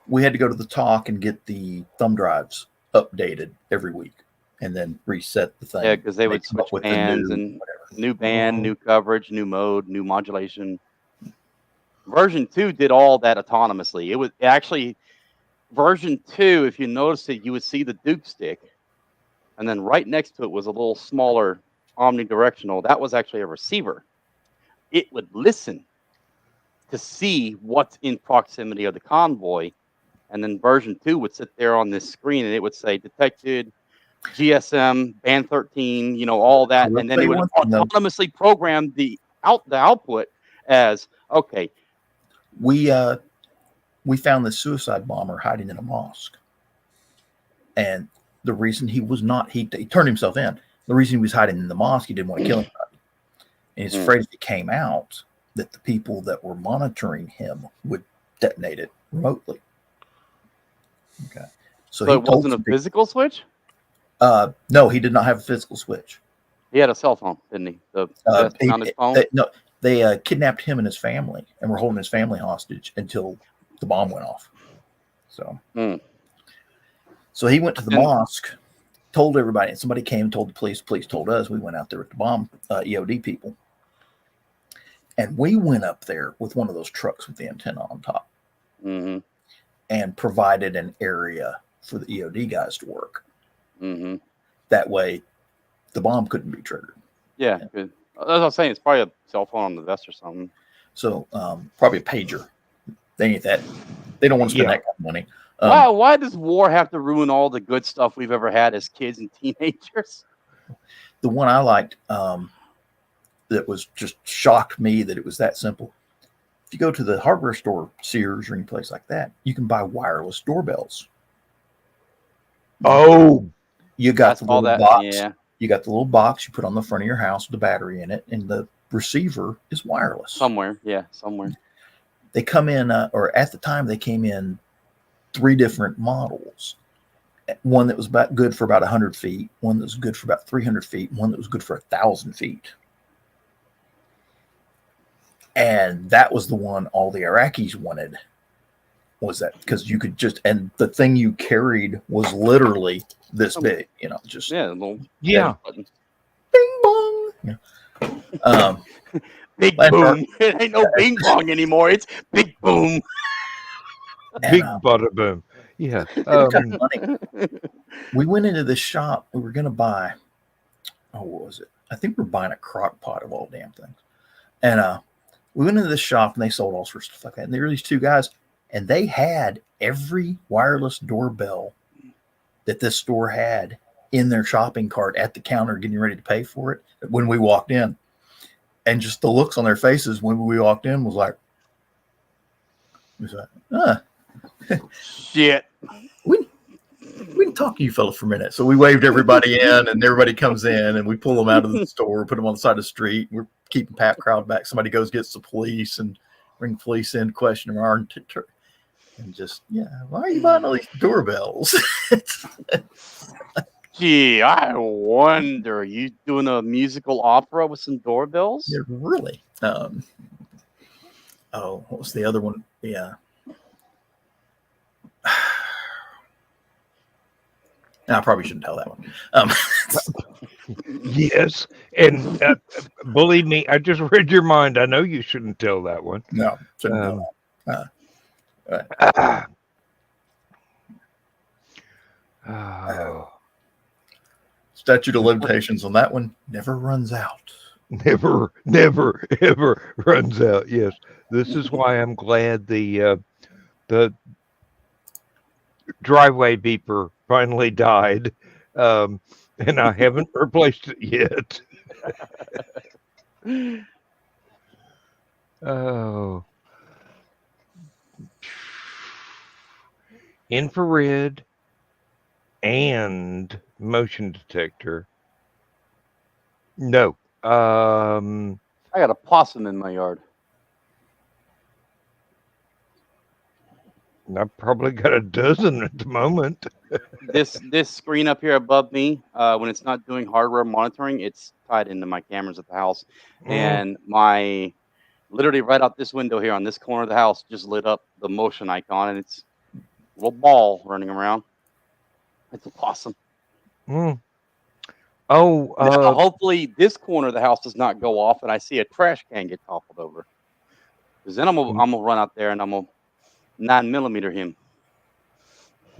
we had to go to the talk and get the thumb drives updated every week, and then reset the thing. Yeah, because they would come up switch with the bands new and whatever. new band, new coverage, new mode, new modulation. Version 2 did all that autonomously. It was actually version 2, if you noticed it, you would see the Duke stick, and then right next to it was a little smaller omnidirectional. That was actually a receiver. It would listen to see what's in proximity of the convoy, and then version 2 would sit there on this screen, and it would say detected GSM band 13, all that, and then it would autonomously program the output as okay. We found the suicide bomber hiding in a mosque, and the reason he was not he turned himself in. The reason he was hiding in the mosque, he didn't want to kill anybody, and he's afraid if it came out that the people that were monitoring him would detonate it remotely. Okay, so he it wasn't a physical switch. No, he did not have a physical switch. He had a cell phone, didn't he? On his phone. They kidnapped him and his family, and were holding his family hostage until the bomb went off. So, so he went to the mosque, told everybody, and somebody came and told the police. Police told us. We went out there with the bomb EOD people, and we went up there with one of those trucks with the antenna on top, and provided an area for the EOD guys to work. That way, the bomb couldn't be triggered. Yeah, good. As I was saying, it's probably a cell phone on the vest or something. So probably a pager. They ain't that. They don't want to spend that kind of money. Why does war have to ruin all the good stuff we've ever had as kids and teenagers? The one I liked that was just shocked me that it was that simple. If you go to the hardware store, Sears or any place like that, you can buy wireless doorbells. Oh, you got the little box. Yeah. You got the little box you put on the front of your house with a battery in it, and the receiver is wireless. Somewhere. They come in, or at the time, they came in 3 different models. One that was about good for about 100 feet, one that was good for about 300 feet, one that was good for 1,000 feet. And that was the one all the Iraqis wanted. was that because you could just, and the thing you carried was literally this big, just Yeah, a little Yeah. button. bing bong. Big And boom. It ain't no bing bong anymore. It's big boom. Big And, bada boom. Yeah. it's kind of funny. We went into this shop. We were going to buy, what was it? I think we were buying a crock pot of all damn things. And we went into this shop and they sold all sorts of stuff like that. And there were these two guys, and they had every wireless doorbell that this store had in their shopping cart at the counter getting ready to pay for it when we walked in. And just the looks on their faces when we walked in was like, Shit. we can talk to you fellas for a minute. So we waved everybody in, and everybody comes in, and we pull them out of the store, put them on the side of the street. We're keeping Pat crowd back. Somebody goes, gets the police, and bring the police in, question them, and just, why are you buying all these doorbells? Gee, I wonder, are you doing a musical opera with some doorbells? Yeah, really. What was the other one? Yeah. No, I probably shouldn't tell that one. Yes. And believe me, I just read your mind. I know you shouldn't tell that one. No, shouldn't tell that. Statute of limitations on that one never runs out. Never, ever runs out. Yes. This is why I'm glad the driveway beeper finally died. And I haven't replaced it yet. Oh. Infrared and motion detector. No. I got a possum in my yard. I've probably got a dozen at the moment. This screen up here above me, when it's not doing hardware monitoring, it's tied into my cameras at the house. And my literally right out this window here on this corner of the house just lit up the motion icon, and it's a little ball running around. It's a possum. Oh, Now, hopefully this corner of the house does not go off, and I see a trash can get toppled over. Because then I'm gonna run out there and I'm gonna 9mm him.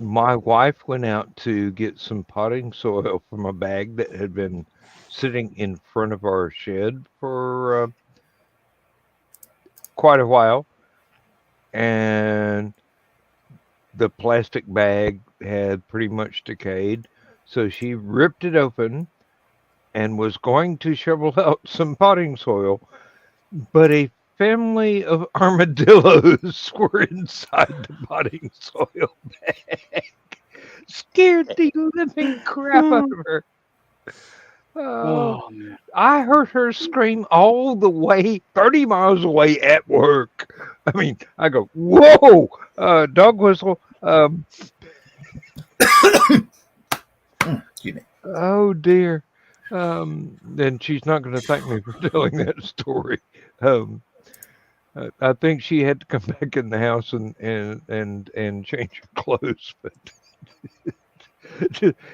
my wife went out to get some potting soil from a bag that had been sitting in front of our shed for quite a while, and the plastic bag had pretty much decayed, so she ripped it open and was going to shovel out some potting soil, but a family of armadillos were inside the potting soil bag. Scared the living crap out of her. Oh, I heard her scream all the way 30 miles away at work. I mean, I go, whoa, dog whistle. Oh, dear. Then she's not going to thank me for telling that story. I think she had to come back in the house and change her clothes. But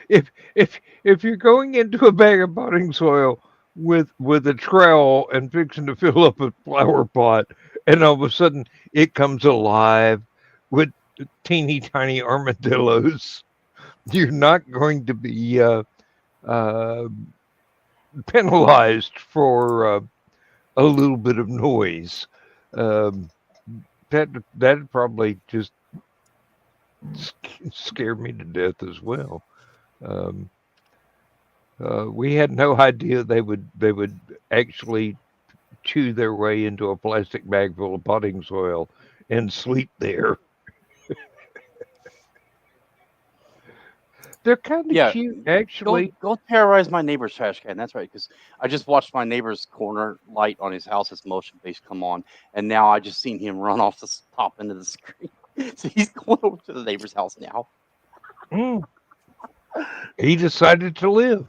if you're going into a bag of potting soil with a trowel and fixing to fill up a flower pot, and all of a sudden it comes alive with teeny tiny armadillos, you're not going to be penalized for a little bit of noise. That'd probably just scare me to death as well. We had no idea they would actually chew their way into a plastic bag full of potting soil and sleep there. They're kind of cute, actually. Go terrorize my neighbor's trash can. That's right, because I just watched my neighbor's corner light on his house, his motion base come on, and now I just seen him run off the top into the screen. So he's going over to the neighbor's house now. He decided to live.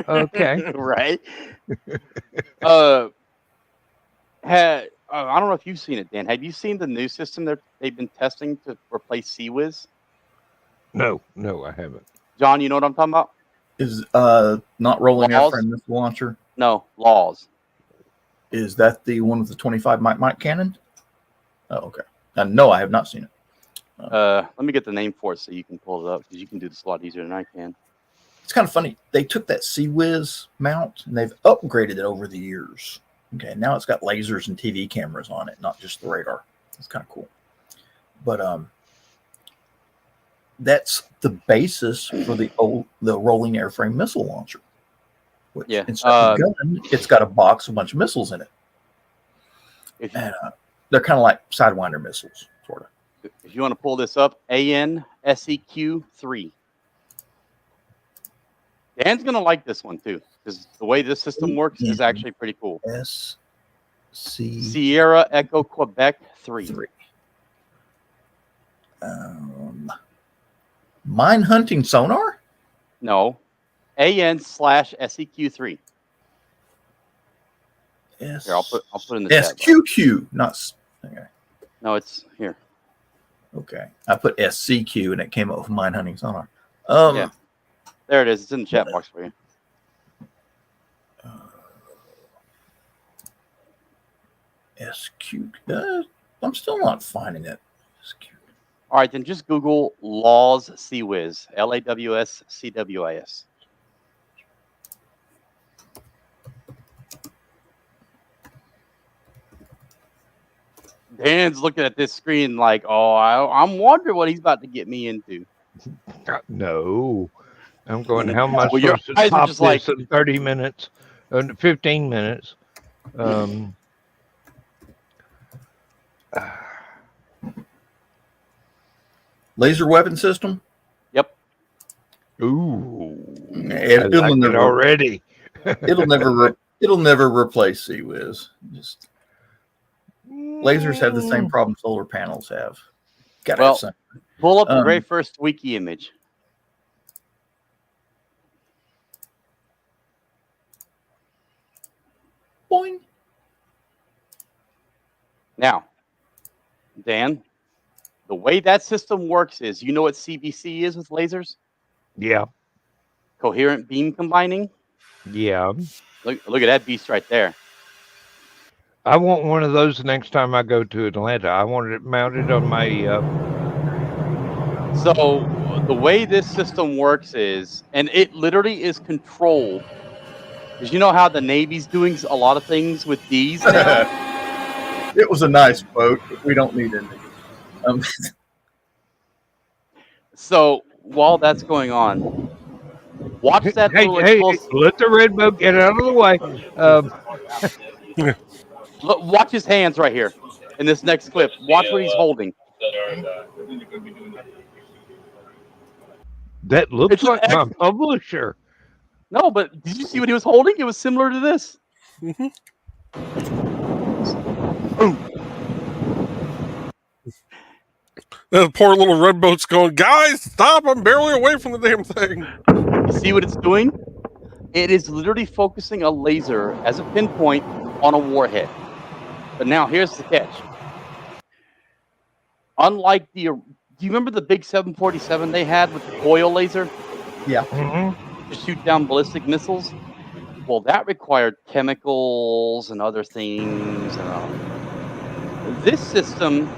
Okay. Right. I don't know if you've seen it, Dan. Have you seen the new system they've been testing to replace CWiz? No, I haven't. John, you know what I'm talking about? Is not rolling Laws? airframe missile launcher? No, Laws. Is that the one with the 25 mic cannon? Oh, okay. No, I have not seen it. Let me get the name for it so you can pull it up because you can do this a lot easier than I can. It's kind of funny. They took that CWiz mount and they've upgraded it over the years. Okay, now it's got lasers and TV cameras on it, not just the radar. It's kind of cool. But that's the basis for the rolling airframe missile launcher. Which, Yeah. instead of a gun, it's got a box with a bunch of missiles in it. And they're kind of like Sidewinder missiles, sort of. If you want to pull this up, ANSEQ3. Dan's going to like this one, too, because the way this system works is actually pretty cool. Sierra Echo Quebec 3. Mine hunting sonar? No. AN/SEQ3. Here, I'll put in the chat. SQQ, not... Okay. No, it's here. Okay. I put SCQ and it came up with mine hunting sonar. Yeah. There it is. It's in the chat box for you. SQ. I'm still not finding it. SQ. All right, then just Google Laws CWiz. LAWSCWIS. Dan's looking at this screen like, oh, I'm wondering what he's about to get me into. No. I'm going, how am I Well, your supposed to eyes are top just this like- in 30 minutes? 15 minutes. Laser weapon system? Yep. Ooh. It'll I like never it already. it'll never replace CWiz. Just lasers have the same problem solar panels have. Gotta Well, have something. Pull up the very first wiki image. Boing. Now, Dan, the way that system works is, you know what CBC is with lasers? Yeah. Coherent beam combining. Yeah. Look at that beast right there. I want one of those the next time I go to Atlanta. I want it mounted on my. So the way this system works is, and it literally is controlled, because you know how the Navy's doing a lot of things with these now? It was a nice quote, but we don't need it. So while that's going on, watch that little Hey, explosive. let the red boat get out of the way. Look, watch his hands right here in this next clip. Watch what he's holding. That looks It's like my publisher. No, but did you see what he was holding? It was similar to this. The poor little red boat's going, guys, stop! I'm barely away from the damn thing. You see what it's doing? It is literally focusing a laser as a pinpoint on a warhead. But now here's the catch. Unlike do you remember the big 747 they had with the coil laser? Yeah. To shoot down ballistic missiles? Well, that required chemicals and other things. This system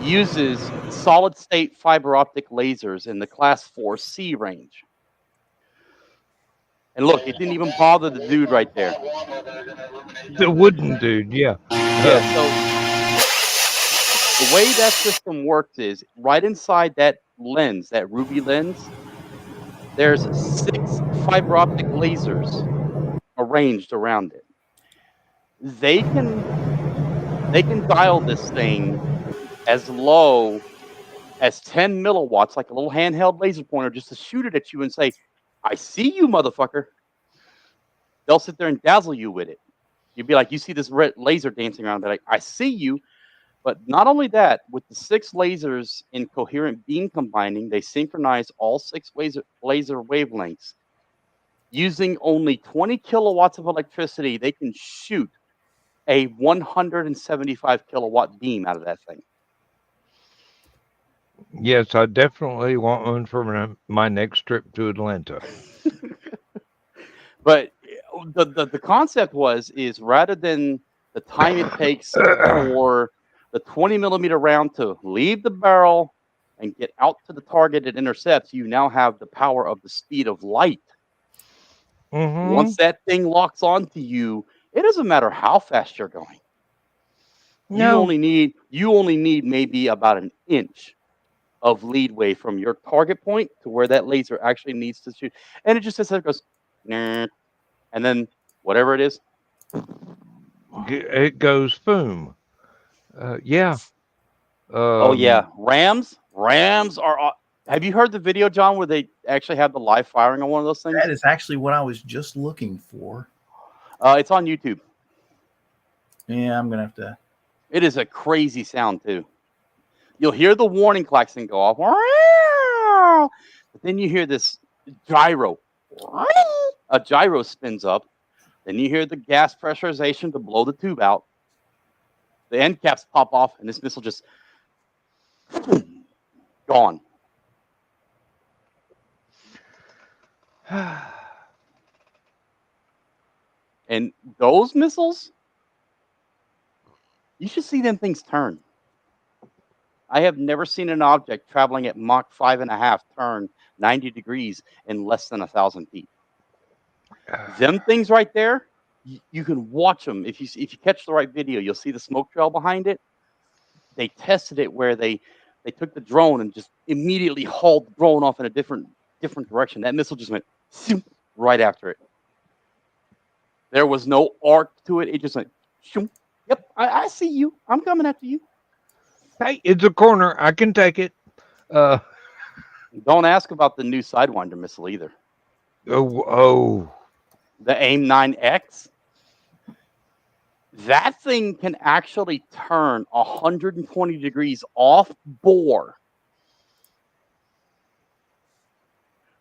uses solid-state fiber optic lasers in the Class 4C range. And look, it didn't even bother the dude right there. The wooden dude, yeah. Yeah, so the way that system works is right inside that lens, that ruby lens, there's 6 fiber optic lasers arranged around it. They can dial this thing as low as 10 milliwatts, like a little handheld laser pointer, just to shoot it at you and say, I see you, motherfucker. They'll sit there and dazzle you with it. You'd be like, you see this red laser dancing around. They're like, I see you. But not only that, with the 6 lasers in coherent beam combining, they synchronize all 6 laser wavelengths. Using only 20 kilowatts of electricity, they can shoot a 175 kilowatt beam out of that thing. Yes, I definitely want one for my next trip to Atlanta. But the concept is rather than the time it takes for the 20 millimeter round to leave the barrel and get out to the target it intercepts, you now have the power of the speed of light. Mm-hmm. Once that thing locks onto you, it doesn't matter how fast you're going. You No. only need maybe about an inch of leadway from your target point to where that laser actually needs to shoot, and it just sits there, goes, "Nah," and then whatever it is, It goes boom. Yeah. oh yeah, Rams are. Have you heard the video, John, where they actually have the live firing on one of those things? That is actually what I was just looking for. It's on YouTube. Yeah, I'm gonna have to. It is a crazy sound too. You'll hear the warning klaxon go off, but then you hear this gyro. A gyro spins up. Then you hear the gas pressurization to blow the tube out. The end caps pop off, and this missile just gone. And those missiles, you should see them things turn. I have never seen an object traveling at Mach 5.5 turn 90 degrees in less than 1,000 feet. Them things right there, you can watch them. If you catch the right video, you'll see the smoke trail behind it. They tested it where they took the drone and just immediately hauled the drone off in a different direction. That missile just went right after it. There was no arc to it. It just went, shoom. Yep, I see you. I'm coming after you. Hey, it's a corner. I can take it. Don't ask about the new Sidewinder missile either. Oh. The AIM-9X. That thing can actually turn 120 degrees off bore.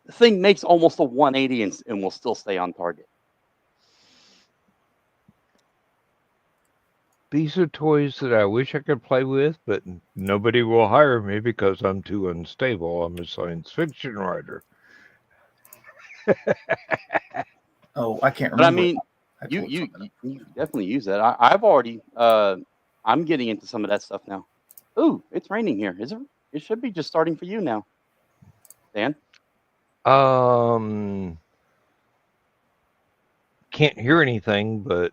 The thing makes almost a 180 and will still stay on target. These are toys that I wish I could play with, but nobody will hire me because I'm too unstable. I'm a science fiction writer. Oh, I can't remember. But I mean, you definitely use that. I've already. I'm getting into some of that stuff now. Ooh, it's raining here. Is it? It should be just starting for you now, Dan. Can't hear anything, but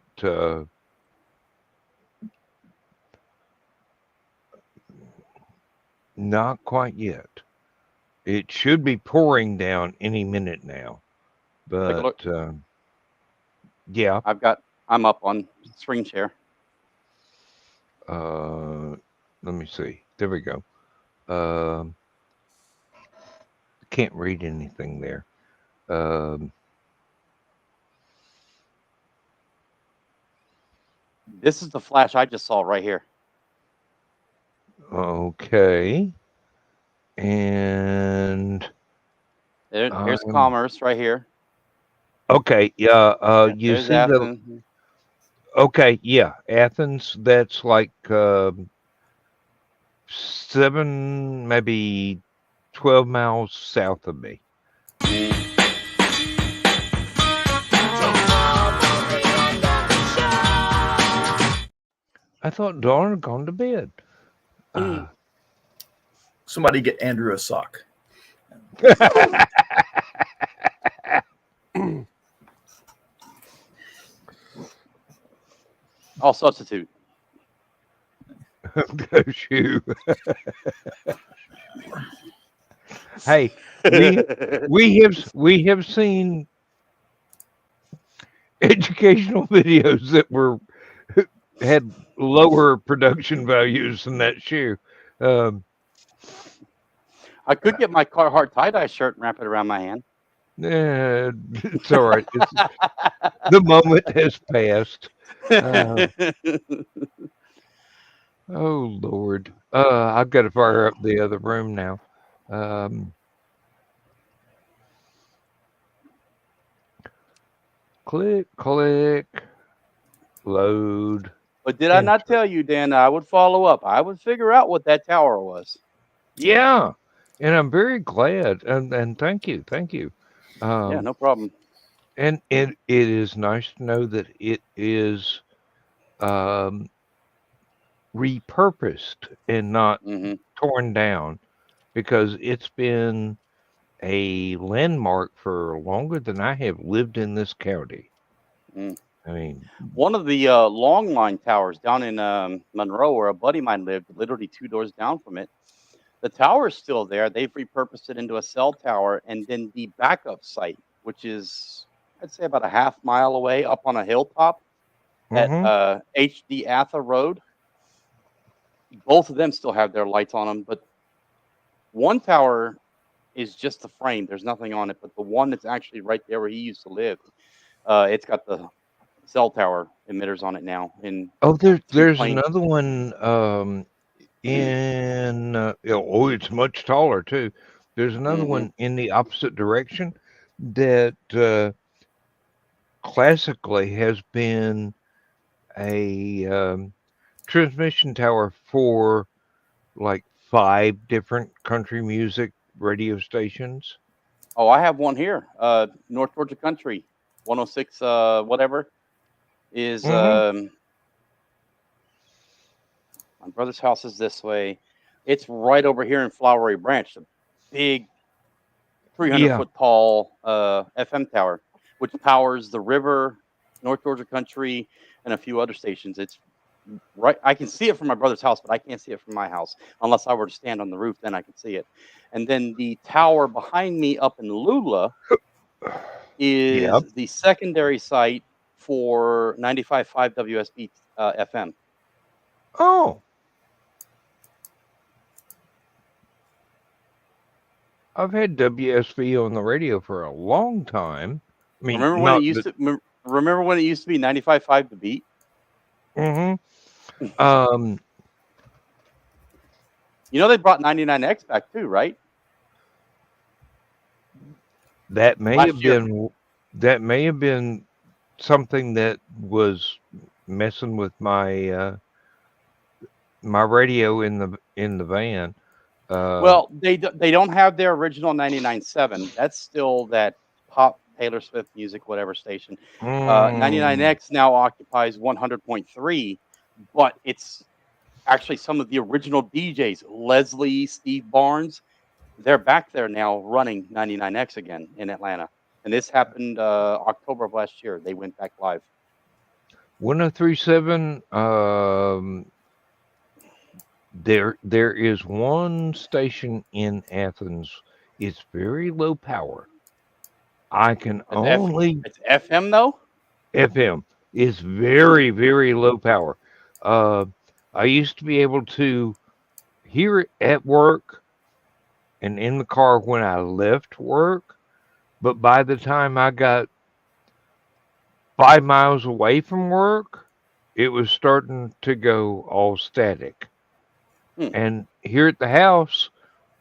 not quite yet. It should be pouring down any minute now. But yeah. I'm up on screen share. Let me see. There we go. Can't read anything there. This is the flash I just saw right here. Okay. And here's commerce right here. Okay, yeah. You There's see Athens. Okay, yeah, Athens. That's like 7, maybe 12 miles south of me. I thought Dawn had gone to bed. Somebody get Andrew a sock. I'll substitute. Go shoe. Hey, we have seen educational videos that had lower production values than that shoe. I could get my Carhartt tie-dye shirt and wrap it around my hand. It's all right. The moment has passed. Oh Lord. I've got to fire up the other room now. Click, load. But did I not tell you, Dan, I would follow up. I would figure out what that tower was. Yeah, and I'm very glad, and thank you, thank you. Yeah, no problem. And it is nice to know that it is repurposed and not hmm torn down, because it's been a landmark for longer than I have lived in this county. Mm. I mean, One of the long line towers down in Monroe, where a buddy of mine lived, literally 2 doors down from it. The tower is still there. They've repurposed it into a cell tower, and then the backup site, which is I'd say about a half mile away, up on a hilltop at mhm. HD Atha Road. Both of them still have their lights on them, but one tower is just the frame. There's nothing on it, but the one that's actually right there where he used to live, it's got the cell tower emitters on it now. And Oh, three there's plane. another one in oh, it's much taller too. There's another Mhm. one in the opposite direction that classically has been a transmission tower for like 5 different country music radio stations. Oh, I have one here. North Georgia Country, 106, whatever is. Mhm. My brother's house is this way. It's right over here in Flowery Branch, a big 300 Yeah. foot tall FM tower, which powers the river, North Georgia Country, and a few other stations. It's right. I can see it from my brother's house, but I can't see it from my house unless I were to stand on the roof. Then I can see it. And then the tower behind me up in Lula Yep. is the secondary site for 95.5 WSB FM. Oh. I've had WSV on the radio for a long time. I mean, Remember when it not used that. to? Remember when it used to be 95.5 The Beat? Mhm. You know they brought 99X back too, right? That may Last have year. been something that was messing with my my radio in the van. Well, they don't have their original 99.7. That's still that pop Taylor Swift music, whatever station. 99X now occupies 100.3, but it's actually some of the original DJs, Leslie, Steve Barnes. They're back there now running 99X again in Atlanta. And this happened October of last year. They went back live. 1037. There is one station in Athens. It's very low power. I can only It's FM though. FM. It's very, very low power. I used to be able to hear it at work and in the car when I left work, but by the time I got 5 miles away from work, it was starting to go all static. And here at the house,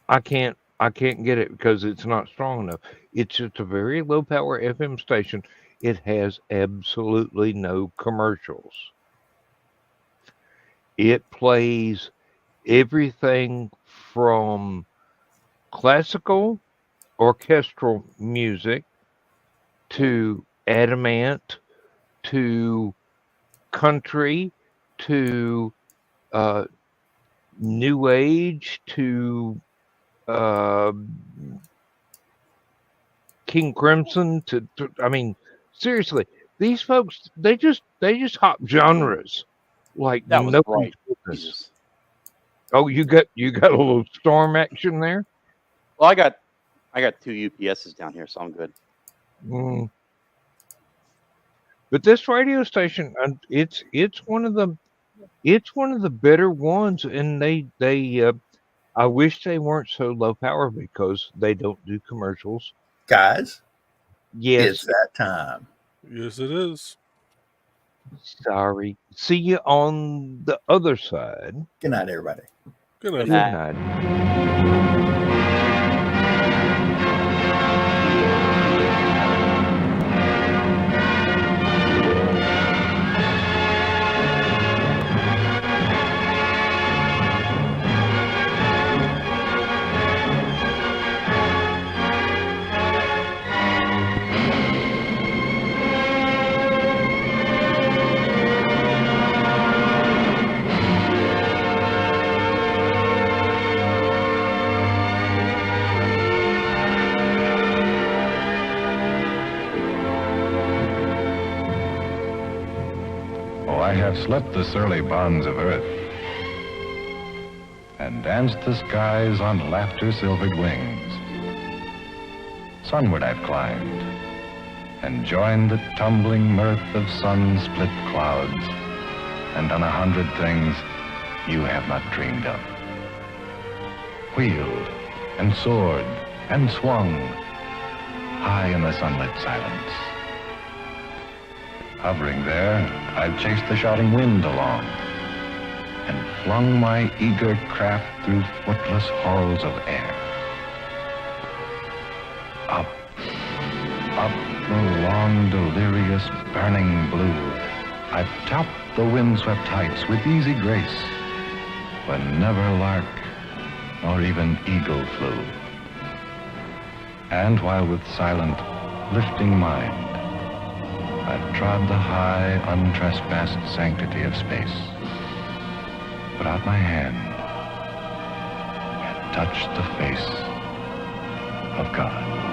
I can't get it because it's not strong enough. It's just a very low power FM station. It has absolutely no commercials. It plays everything from classical orchestral music to Adamant to country to new age to King Crimson to I mean, seriously, these folks they just hop genres like That was nobody's right. business. Jesus. Oh, you got a little storm action there? Well, I got 2 UPSs down here, so I'm good. But this radio station, it's one of the better ones, and they I wish they weren't so low power because they don't do commercials. Guys, Yes. it's that time. Yes, it is. Sorry. See you on the other side. Good night, everybody. Good Good night. night. night. I have slept the surly bonds of earth and danced the skies on laughter-silvered wings. Sunward I've climbed and joined the tumbling mirth of sun-split clouds and done 100 things you have not dreamed of. Wheeled and soared and swung high in the sunlit silence. Hovering there, I've chased the shouting wind along and flung my eager craft through footless halls of air. Up, up the long, delirious, burning blue, I've topped the windswept heights with easy grace, when never lark nor even eagle flew. And while with silent, lifting mind, I've trod the high, untrespassed sanctity of space, put out my hand and touched the face of God.